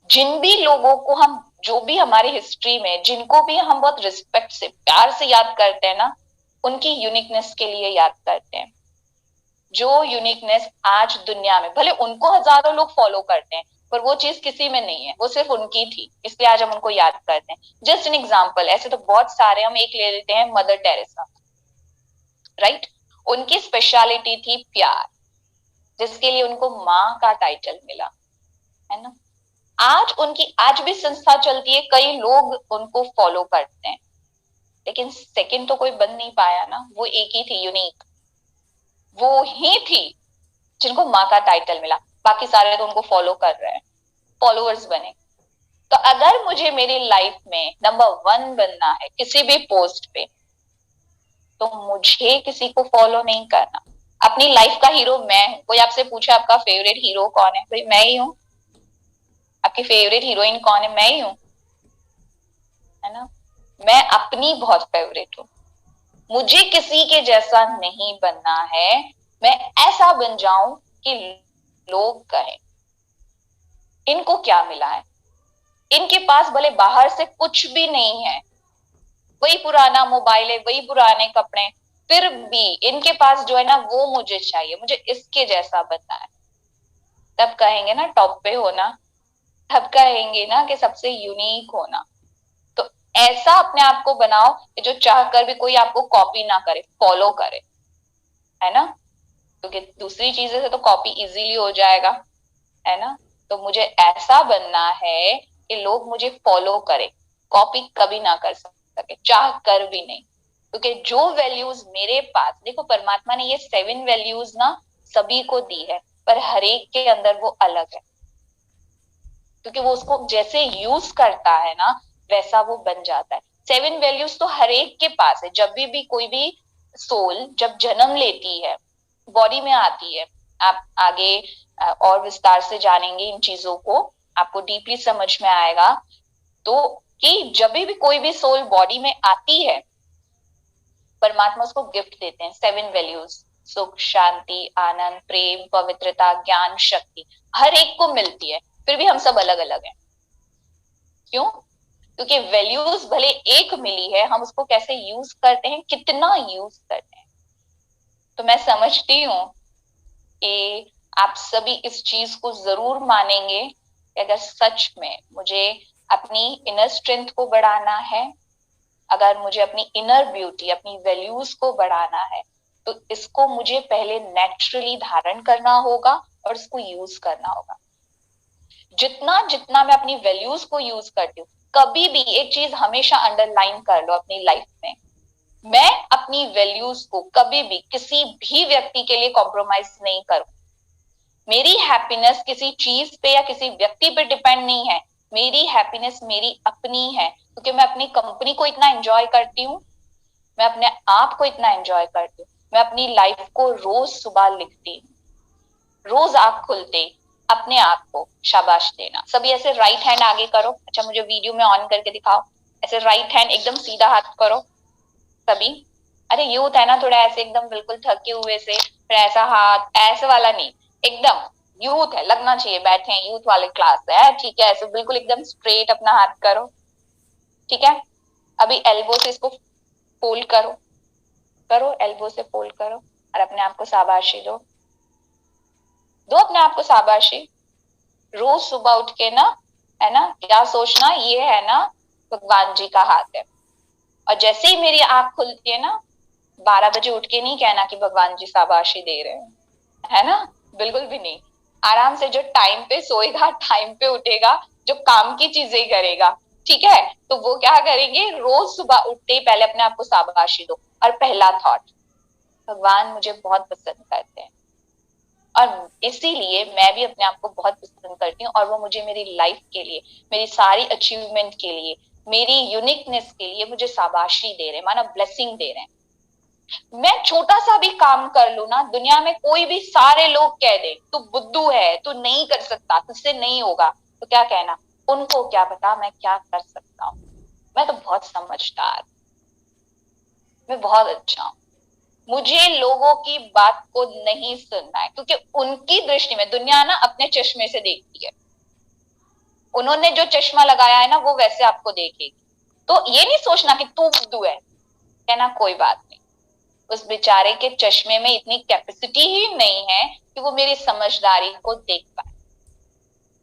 जिन भी लोगों को हम, जो भी हमारी हिस्ट्री में जिनको भी हम बहुत रिस्पेक्ट से प्यार से याद करते हैं ना, उनकी यूनिकनेस के लिए याद करते हैं। जो यूनिकनेस आज दुनिया में, भले उनको हजारों लोग फॉलो करते हैं पर वो चीज किसी में नहीं है, वो सिर्फ उनकी थी, इसलिए आज हम उनको याद करते हैं। जस्ट एन एग्जाम्पल, ऐसे तो बहुत सारे, हम एक ले लेते हैं मदर टेरेसा, राइट। उनकी स्पेशलिटी थी प्यार, जिसके लिए उनको माँ का टाइटल मिला, है ना। आज उनकी आज भी संस्था चलती है, कई लोग उनको फॉलो करते हैं, लेकिन सेकंड तो कोई बन नहीं पाया ना, वो एक ही थी यूनिक, वो ही थी जिनको माँ का टाइटल मिला, बाकी सारे तो उनको फॉलो कर रहे हैं, फॉलोअर्स बने। तो अगर मुझे मेरी लाइफ में नंबर 1 बनना है किसी भी पोस्ट पे, तो मुझे किसी को फॉलो नहीं करना, अपनी लाइफ का हीरो मैं हूं। कोई आपसे पूछे आपका फेवरेट हीरो कौन है, भाई मैं ही हूँ। आपकी फेवरेट हीरोइन कौन है, मैं ही हूँ, है ना। मैं अपनी बहुत फेवरेट हूँ, मुझे किसी के जैसा नहीं बनना है। मैं ऐसा बन जाऊं कि लोग कहें इनको क्या मिला है, इनके पास भले बाहर से कुछ भी नहीं है, वही पुराना मोबाइल है, वही पुराने कपड़े, फिर भी इनके पास जो है ना वो मुझे चाहिए, मुझे इसके जैसा बनना है। तब कहेंगे ना टॉप पे होना, तब कहेंगे ना कि सबसे यूनिक होना। तो ऐसा अपने आप को बनाओ कि जो चाह कर भी कोई आपको कॉपी ना करे, फॉलो करे, है ना। क्योंकि दूसरी चीजें से तो कॉपी इजीली हो जाएगा, है ना। तो मुझे ऐसा बनना है कि लोग मुझे फॉलो करें, कॉपी कभी ना कर सके, चाह कर भी नहीं। क्योंकि जो वैल्यूज मेरे पास, देखो परमात्मा ने ये 7 वैल्यूज ना सभी को दी है, पर हर एक के अंदर वो अलग है, क्योंकि वो उसको जैसे यूज करता है ना वैसा वो बन जाता है। 7 वैल्यूज तो हर एक के पास है। जब भी कोई भी सोल जब जन्म लेती है, बॉडी में आती है, आप आगे और विस्तार से जानेंगे इन चीजों को, आपको डीपली समझ में आएगा। तो कि जब भी कोई भी सोल बॉडी में आती है, परमात्मा उसको गिफ्ट देते हैं 7 वैल्यूज, सुख, शांति, आनंद, प्रेम, पवित्रता, ज्ञान, शक्ति, हर एक को मिलती है। फिर भी हम सब अलग अलग हैं। क्यों? क्योंकि वैल्यूज भले एक मिली है, हम उसको कैसे यूज करते हैं, कितना यूज करते हैं। तो मैं समझती हूँ कि आप सभी इस चीज को जरूर मानेंगे कि अगर सच में मुझे अपनी इनर स्ट्रेंथ को बढ़ाना है, अगर मुझे अपनी इनर ब्यूटी, अपनी वैल्यूज को बढ़ाना है, तो इसको मुझे पहले नेचुरली धारण करना होगा और इसको यूज करना होगा। जितना जितना मैं अपनी वैल्यूज को यूज करती हूँ, कभी भी एक चीज हमेशा अंडरलाइन कर लो अपनी लाइफ में, मैं अपनी वैल्यूज को कभी भी किसी भी व्यक्ति के लिए कॉम्प्रोमाइज नहीं करूं। मेरी हैप्पीनेस किसी चीज पे या किसी व्यक्ति पे डिपेंड नहीं है, मेरी हैप्पीनेस मेरी अपनी है, क्योंकि मैं अपनी कंपनी को इतना एंजॉय करती हूँ, मैं अपने आप को इतना एंजॉय करती हूँ। मैं अपनी लाइफ को रोज सुबह लिखती हूँ, रोज आंख खुलते अपने आप को शाबाश देना। सभी ऐसे राइट हैंड आगे करो, अच्छा मुझे वीडियो में ऑन करके दिखाओ, ऐसे राइट हैंड एकदम सीधा हाथ करो सभी। अरे यूथ है ना, थोड़ा ऐसे एकदम बिल्कुल थके हुए से, फिर ऐसा हाथ ऐसे वाला नहीं, एकदम यूथ है लगना चाहिए, बैठे हैं यूथ वाले क्लास है, ठीक है। ऐसे बिल्कुल एकदम स्ट्रेट अपना हाथ करो, ठीक है। अभी एल्बो से इसको फोल्ड करो, करो एल्बो से फोल्ड करो और अपने आप को शाबाशी दो, दो अपने आप को शाबाशी। रोज सुबह उठ के ना, है ना, क्या सोचना, ये है ना भगवान जी का हाथ है। और जैसे ही मेरी आंख खुलती है ना, 12 बजे उठ के नहीं कहना कि भगवान जी शाबाशी दे रहे हैं, है ना, बिल्कुल भी नहीं। आराम से जो टाइम पे सोएगा, टाइम पे उठेगा, जो काम की चीजें करेगा, ठीक है, तो वो क्या करेंगे, रोज सुबह उठते ही पहले अपने आप को शाबाशी दो। और पहला थॉट, भगवान मुझे बहुत पसंद करते हैं और इसीलिए मैं भी अपने आप को बहुत पसंद करती हूँ, और वो मुझे मेरी लाइफ के लिए, मेरी सारी अचीवमेंट के लिए, मेरी यूनिकनेस के लिए मुझे शाबाशी दे रहे हैं, माना ब्लेसिंग दे रहे हैं। मैं छोटा सा भी काम कर लू ना, दुनिया में कोई भी सारे लोग कह दे तू बुद्धू है, तू नहीं कर सकता, तुझसे नहीं होगा, तो क्या कहना, उनको क्या पता मैं क्या कर सकता हूँ, मैं तो बहुत समझदार, मैं बहुत अच्छा हूँ। मुझे लोगों की बात को नहीं सुनना है, क्योंकि उनकी दृष्टि में दुनिया ना अपने चश्मे से देखती है, उन्होंने जो चश्मा लगाया है ना वो वैसे आपको देखेगी। तो ये नहीं सोचना कि तू बुद्धू है, कहना कोई बात नहीं, उस बेचारे के चश्मे में इतनी कैपेसिटी ही नहीं है कि वो मेरी समझदारी को देख पाए,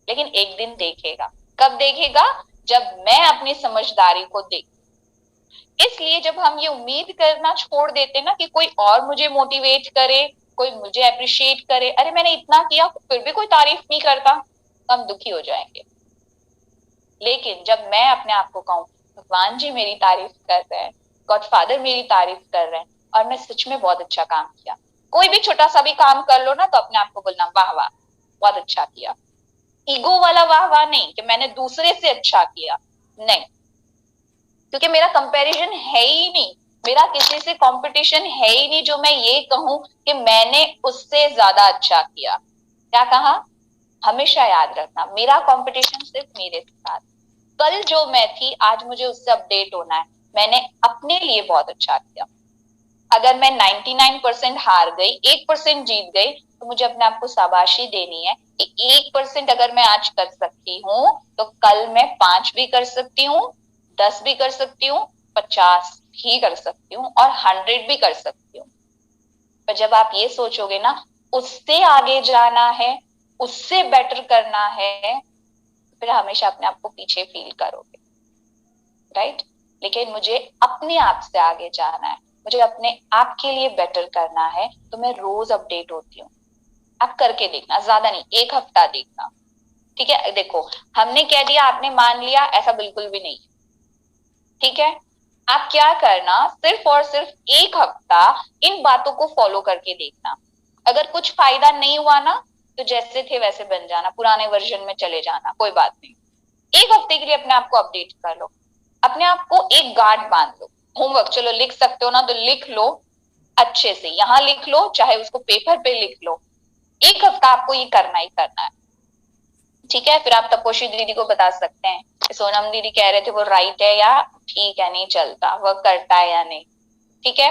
लेकिन एक दिन देखेगा। कब देखेगा? जब मैं अपनी समझदारी को देख। इसलिए जब हम ये उम्मीद करना छोड़ देते ना कि कोई और मुझे मोटिवेट करे, कोई मुझे अप्रिशिएट करे, अरे मैंने इतना किया फिर भी कोई तारीफ नहीं करता, तो हम दुखी हो जाएंगे। लेकिन जब मैं अपने आप को कहूं भगवान जी मेरी तारीफ कर रहे हैं, गॉडफादर मेरी तारीफ कर रहे हैं और मैं सच में बहुत अच्छा काम किया। कोई भी छोटा सा भी काम कर लो ना तो अपने आप को बोलना वाह वाह बहुत अच्छा किया। ईगो वाला वाह वाह नहीं कि मैंने दूसरे से अच्छा किया, नहीं, क्योंकि मेरा कंपैरिजन है ही नहीं, मेरा किसी से कंपटीशन है ही नहीं जो मैं ये कहूं कि मैंने उससे ज्यादा अच्छा किया। क्या कहा? हमेशा याद रखना मेरा कंपटीशन सिर्फ मेरे साथ। कल जो मैं थी आज मुझे उससे अपडेट होना है। मैंने अपने लिए बहुत अच्छा किया। अगर मैं 99% हार गई, 1% जीत गई, तो मुझे अपने आप को शाबाशी देनी है कि 1% अगर मैं आज कर सकती हूँ तो कल मैं 5 भी कर सकती हूँ, 10 भी कर सकती हूँ, 50 भी कर सकती हूँ और 100 भी कर सकती हूँ। पर जब आप ये सोचोगे ना उससे आगे जाना है, उससे बेटर करना है, फिर हमेशा अपने आप को पीछे फील करोगे, राइट? लेकिन मुझे अपने आप से आगे जाना है, मुझे अपने आप के लिए बेटर करना है, तो मैं रोज अपडेट होती हूँ। आप करके देखना, ज्यादा नहीं, 1 हफ्ता देखना, ठीक है? देखो हमने कह दिया आपने मान लिया, ऐसा बिल्कुल भी नहीं, ठीक है? आप क्या करना, सिर्फ और सिर्फ 1 हफ्ता इन बातों को फॉलो करके देखना। अगर कुछ फायदा नहीं हुआ ना तो जैसे थे वैसे बन जाना, पुराने वर्जन में चले जाना, कोई बात नहीं। 1 हफ्ते के लिए अपने आप को अपडेट कर लो, अपने आप को एक गार्ड बांध लो। होमवर्क चलो लिख सकते हो ना तो लिख लो, अच्छे से यहाँ लिख लो, चाहे उसको पेपर पे लिख लो। 1 हफ्ता आपको ये करना ही करना है, ठीक है? फिर आप तपोशी दीदी को बता सकते हैं कि सोनम दीदी कह रहे थे वो राइट है या ठीक है, नहीं चलता, वर्क करता है या नहीं, ठीक है?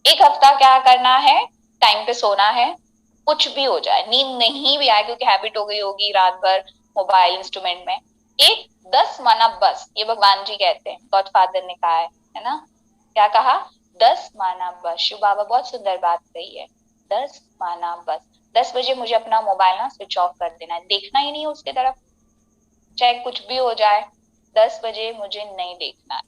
1 हफ्ता क्या करना है, टाइम पे सोना है, कुछ भी हो जाए, नींद नहीं भी आए क्योंकि हैबिट हो गई होगी रात भर मोबाइल इंस्ट्रूमेंट में, एक 10 माना बस, ये भगवान जी कहते हैं, गॉड फादर ने कहा है ना? क्या कहा? 10 माना बस। शिव बाबा बहुत सुंदर बात कही है, 10 माना बस। 10 बजे मुझे अपना मोबाइल ना स्विच ऑफ कर देना है, देखना ही नहीं है उसके तरफ, चाहे कुछ भी हो जाए, 10 बजे मुझे नहीं देखना है।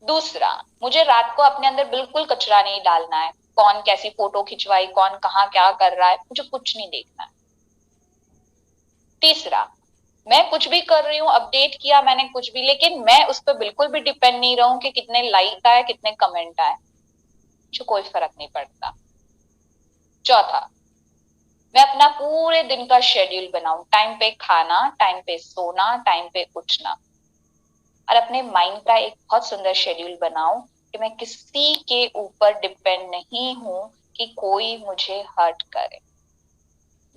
दूसरा, मुझे रात को अपने अंदर बिल्कुल कचरा नहीं डालना है, कौन कैसी फोटो खिंचवाई, कौन कहाँ क्या कर रहा है, मुझे कुछ नहीं देखना है। तीसरा, मैं कुछ भी कर रही हूँ, अपडेट किया मैंने कुछ भी, लेकिन मैं उस पर बिल्कुल भी डिपेंड नहीं रहूं कि कितने लाइक आए कितने कमेंट आए, मुझे कोई फर्क नहीं पड़ता। चौथा, मैं अपना पूरे दिन का शेड्यूल बनाऊं, टाइम पे खाना, टाइम पे सोना, टाइम पे उठना, और अपने माइंड का एक बहुत सुंदर शेड्यूल बनाऊं कि मैं किसी के ऊपर डिपेंड नहीं हूं कि कोई मुझे हर्ट करे।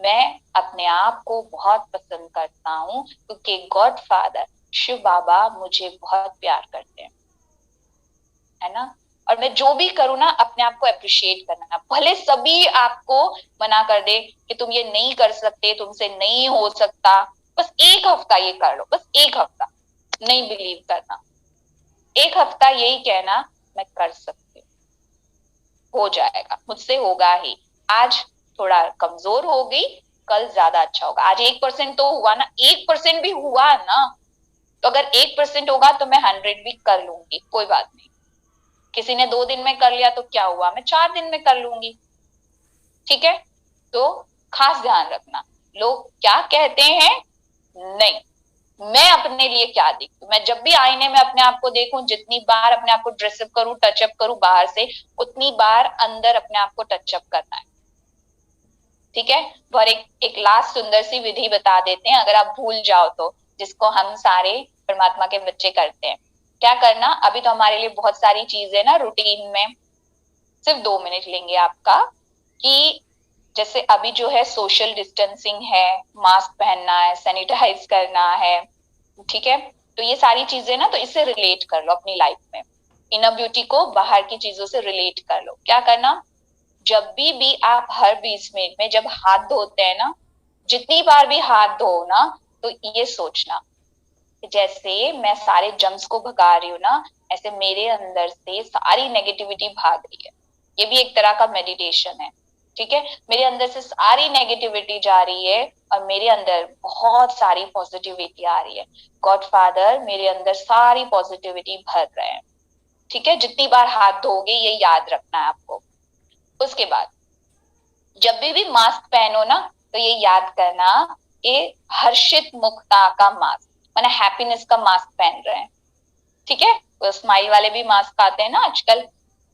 मैं अपने आप को बहुत पसंद करता हूँ क्योंकि गॉड फादर शिव बाबा मुझे बहुत प्यार करते हैं, है ना? और मैं जो भी करूँ ना अपने आप को अप्रिशिएट करना, भले सभी आपको मना कर दे कि तुम ये नहीं कर सकते, तुमसे नहीं हो सकता, बस 1 हफ्ता ये कर लो, बस 1 हफ्ता, नहीं बिलीव करना, 1 हफ्ता यही कहना मैं कर सकती हूँ, हो जाएगा, मुझसे होगा ही। आज थोड़ा कमजोर हो गई, कल ज्यादा अच्छा होगा। आज 1% तो हुआ ना, 1% भी हुआ ना, तो अगर 1% होगा तो मैं 100 भी कर लूंगी, कोई बात नहीं। किसी ने 2 दिन में कर लिया तो क्या हुआ, मैं 4 दिन में कर लूंगी, ठीक है? तो खास ध्यान रखना, लोग क्या कहते हैं, नहीं, मैं अपने लिए क्या देखूं, मैं जब भी आईने में अपने आप को देखूं, जितनी बार अपने आप को ड्रेसअप करूं, टचअप करूं बाहर से, उतनी बार अंदर अपने आप को टचअप करना है, ठीक है? और एक लास्ट सुंदर सी विधि बता देते हैं, अगर आप भूल जाओ तो, जिसको हम सारे परमात्मा के बच्चे करते हैं। क्या करना, अभी तो हमारे लिए बहुत सारी चीजें ना रूटीन में, सिर्फ 2 मिनट लेंगे आपका, कि जैसे अभी जो है सोशल डिस्टेंसिंग है, मास्क पहनना है, सैनिटाइज करना है, ठीक है? तो ये सारी चीजें ना, तो इससे रिलेट कर लो अपनी लाइफ में, इनर ब्यूटी को बाहर की चीजों से रिलेट कर लो। क्या करना, जब भी आप हर 20 मिनट में जब हाथ धोते हैं ना, जितनी बार भी हाथ धो ना, तो ये सोचना जैसे मैं सारे जम्स को भगा रही हूँ ना, ऐसे मेरे अंदर से सारी नेगेटिविटी भाग रही है। ये भी एक तरह का मेडिटेशन है, ठीक है? मेरे अंदर से सारी नेगेटिविटी जा रही है और मेरे अंदर बहुत सारी पॉजिटिविटी आ रही है। गॉड फादर मेरे अंदर सारी पॉजिटिविटी भर रहे हैं, ठीक है? जितनी बार हाथ धोगे ये याद रखना है आपको। उसके बाद जब भी मास्क पहनो ना, तो ये याद करना ये हर्षित मुक्ता का मास्क, माने हैप्पीनेस का मास्क पहन रहे हैं, ठीक है, वो स्माइल वाले भी मास्क आते हैं ना आजकल,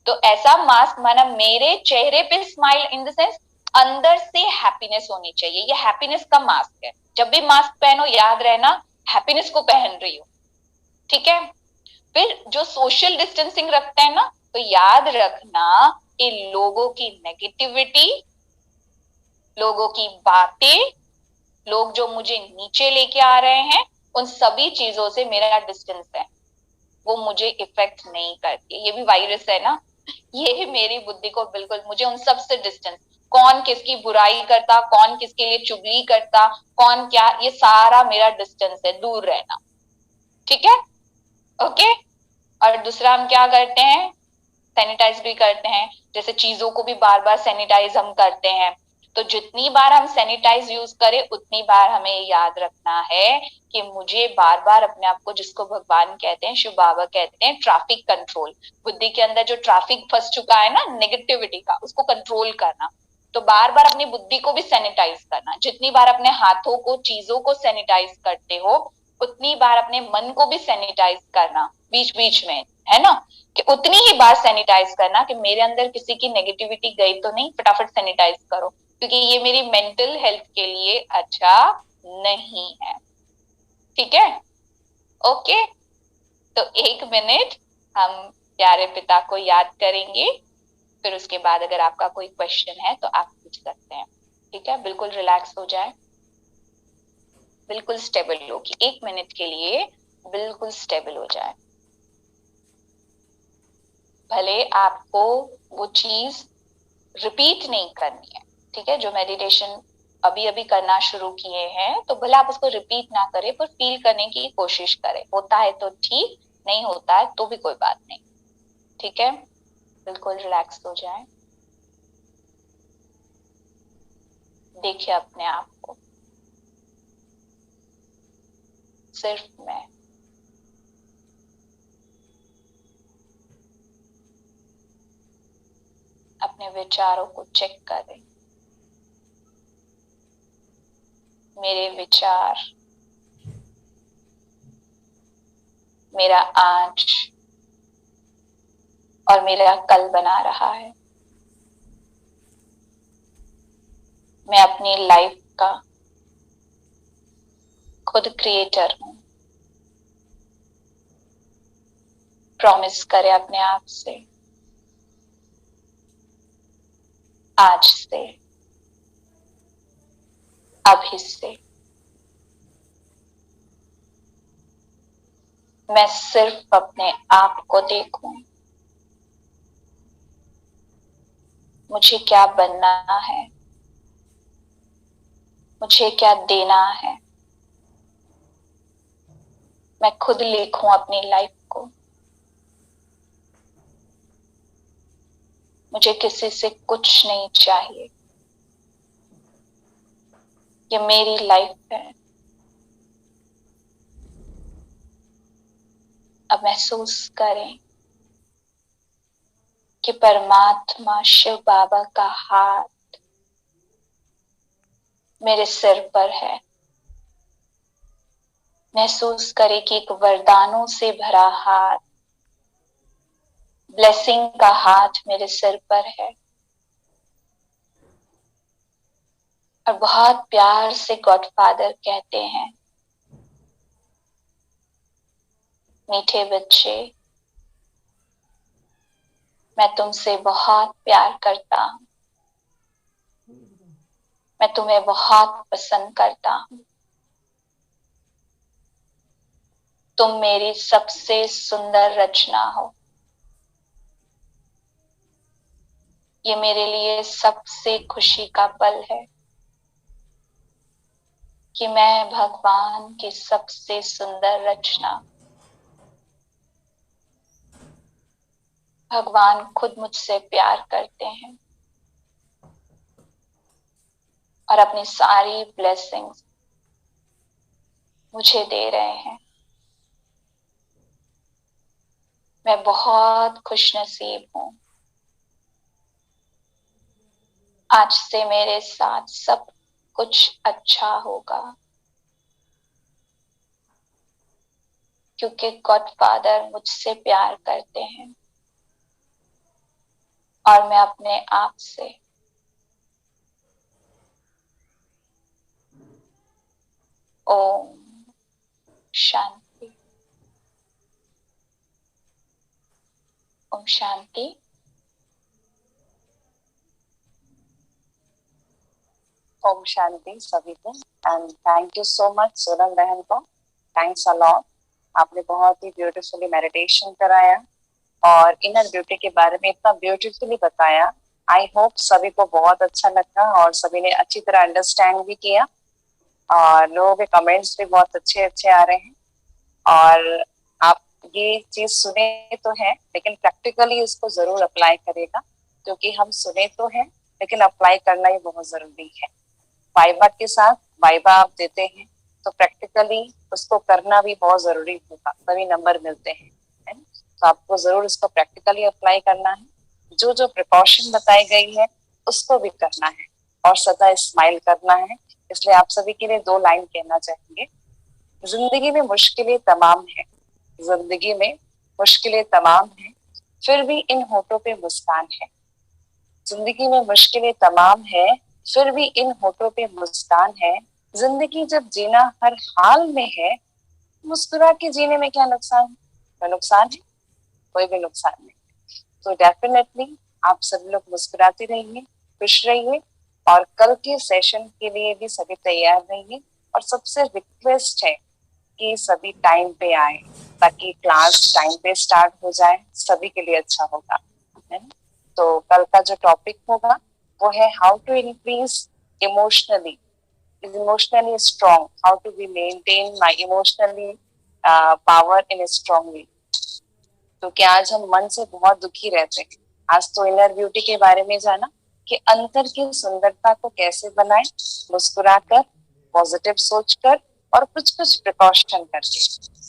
तो ऐसा मास्क माना मेरे चेहरे पे स्माइल इन द सेंस अंदर से हैप्पीनेस होनी चाहिए, ये हैप्पीनेस का मास्क है। जब भी मास्क पहनो याद रहना हैप्पीनेस को पहन रही हो, ठीक है। फिर जो सोशल डिस्टेंसिंग रखते हैं ना, तो याद रखना कि लोगों की नेगेटिविटी, लोगों की बातें, लोग जो मुझे नीचे लेके आ रहे हैं, उन सभी चीजों से मेरा डिस्टेंस है, वो मुझे इफेक्ट नहीं करती। ये भी वायरस है ना, ये मेरी बुद्धि को बिल्कुल, मुझे उन सब से डिस्टेंस, कौन किसकी बुराई करता, कौन किसके लिए चुगली करता, कौन क्या, ये सारा मेरा डिस्टेंस है, दूर रहना, ठीक है। ओके। और दूसरा हम क्या करते हैं, सैनिटाइज भी करते हैं, जैसे चीजों को भी बार बार सैनिटाइज हम करते हैं। तो जितनी बार हम सैनिटाइज यूज करें उतनी बार हमें याद रखना है कि मुझे बार बार अपने आप को, जिसको भगवान कहते हैं, शिव बाबा कहते हैं, ट्रैफिक कंट्रोल, बुद्धि के अंदर जो ट्रैफिक फंस चुका है ना नेगेटिविटी का, उसको कंट्रोल करना। तो बार बार अपनी बुद्धि को भी सैनिटाइज करना, जितनी बार अपने हाथों को, चीजों को सैनिटाइज करते हो उतनी बार अपने मन को भी सैनिटाइज करना बीच बीच में, है ना, कि उतनी ही बार सैनिटाइज करना कि मेरे अंदर किसी की नेगेटिविटी गई तो नहीं, फटाफट सैनिटाइज करो, क्योंकि ये मेरी मेंटल हेल्थ के लिए अच्छा नहीं है, ठीक है। ओके, तो 1 मिनट हम प्यारे पिता को याद करेंगे, फिर उसके बाद अगर आपका कोई क्वेश्चन है तो आप पूछ सकते हैं, ठीक है। बिल्कुल रिलैक्स हो जाए, बिल्कुल स्टेबल होगी, 1 मिनट के लिए बिल्कुल स्टेबल हो जाए। भले आपको वो चीज रिपीट नहीं करनी है, ठीक है, जो मेडिटेशन अभी अभी करना शुरू किए हैं, तो भले आप उसको रिपीट ना करें पर फील करने की कोशिश करें, होता है तो ठीक, नहीं होता है तो भी कोई बात नहीं, ठीक है। बिल्कुल रिलैक्स हो जाए, देखिए अपने आप को, सिर्फ मैं, अपने विचारों को चेक करें, मेरे विचार मेरा आज और मेरा कल बना रहा है। मैं अपनी लाइफ का खुद क्रिएटर हूं। प्रॉमिस करें अपने आप से, आज से, अभी से मैं सिर्फ अपने आप को देखूं, मुझे क्या बनना है, मुझे क्या देना है, मैं खुद लिखूं अपनी लाइफ को, मुझे किसी से कुछ नहीं चाहिए, ये मेरी लाइफ है। अब महसूस करें कि परमात्मा शिव बाबा का हाथ मेरे सिर पर है। महसूस करें कि एक वरदानों से भरा हाथ, ब्लेसिंग का हाथ मेरे सिर पर है, और बहुत प्यार से गॉडफादर कहते हैं, मीठे बच्चे, मैं तुमसे बहुत प्यार करता हूं, मैं तुम्हें बहुत पसंद करता हूं, तुम मेरी सबसे सुंदर रचना हो, ये मेरे लिए सबसे खुशी का पल है कि मैं भगवान की सबसे सुंदर रचना, भगवान खुद मुझसे प्यार करते हैं और अपनी सारी ब्लेसिंग्स मुझे दे रहे हैं। मैं बहुत खुशनसीब हूं, आज से मेरे साथ सब कुछ अच्छा होगा, क्योंकि गॉडफादर मुझसे प्यार करते हैं और मैं अपने आप से ओम शांति। ओम शांति। ओम शांति सभी को। And thank you so much Sonam बहन को, थैंक्स अ लॉट। आपने बहुत ही ब्यूटीफुली मेडिटेशन कराया और इनर ब्यूटी के बारे में इतना ब्यूटीफुली बताया। आई होप सभी को बहुत अच्छा लगा और सभी ने अच्छी तरह अंडरस्टैंड भी किया और लोगों के कमेंट्स भी बहुत अच्छे अच्छे आ रहे हैं। और आप ये चीज सुने तो है लेकिन प्रैक्टिकली इसको जरूर अप्लाई करेगा, क्योंकि हम सुने तो है लेकिन अप्लाई करना ही बहुत जरूरी है। वाइबा के साथ वाइबा आप देते हैं तो प्रैक्टिकली उसको करना भी बहुत जरूरी होगा, तभी नंबर मिलते हैं, है ना? तो आपको जरूर इसको प्रैक्टिकली अप्लाई करना है। जो जो प्रिकॉशन बताई गई है उसको भी करना है और सदा स्माइल करना है। इसलिए आप सभी के लिए 2 लाइन कहना चाहेंगे। जिंदगी में मुश्किलें तमाम है, जिंदगी में मुश्किलें तमाम है, फिर भी इन होठों पे मुस्कान है। जिंदगी में मुश्किलें तमाम है, फिर भी इन होठों पे मुस्कान है। जिंदगी जब जीना हर हाल में है, मुस्कुरा के जीने में क्या नुकसान है? कोई नुकसान है? कोई भी नुकसान नहीं। तो डेफिनेटली आप सब लोग मुस्कुराते रहिए, खुश रहिए और कल के सेशन के लिए भी सभी तैयार रहिए। और सबसे रिक्वेस्ट है कि सभी टाइम पे आए ताकि क्लास टाइम पे स्टार्ट हो जाए, सभी के लिए अच्छा होगा, है ना? तो कल का जो टॉपिक होगा वो है how to increase emotionally emotionally strong, how to be maintain my emotionally power in strongly. क्योंकि आज हम मन से बहुत दुखी रहते हैं। आज तो इनर ब्यूटी के बारे में जाना कि अंतर की सुंदरता को कैसे बनाएं, मुस्कुराकर, पॉजिटिव सोचकर और कुछ कुछ प्रिकॉशन करके,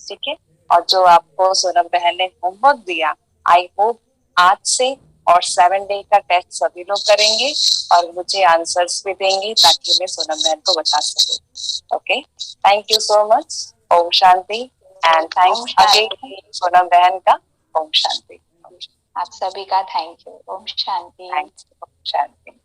ठीक है? और जो आपको सोनम बहन ने होमवर्क दिया, आई होप आज से और 7 डे का टेस्ट सभी लोग करेंगे और मुझे आंसर्स भी देंगे ताकि मैं सोनम बहन को बता सकूं। Okay, thank you so much. ओम शांति एंड थैंक्स अगेन सोनम बहन का। ओम शांति। आप सभी का थैंक यू। ओम शांति। थैंक्स। ओम शांति।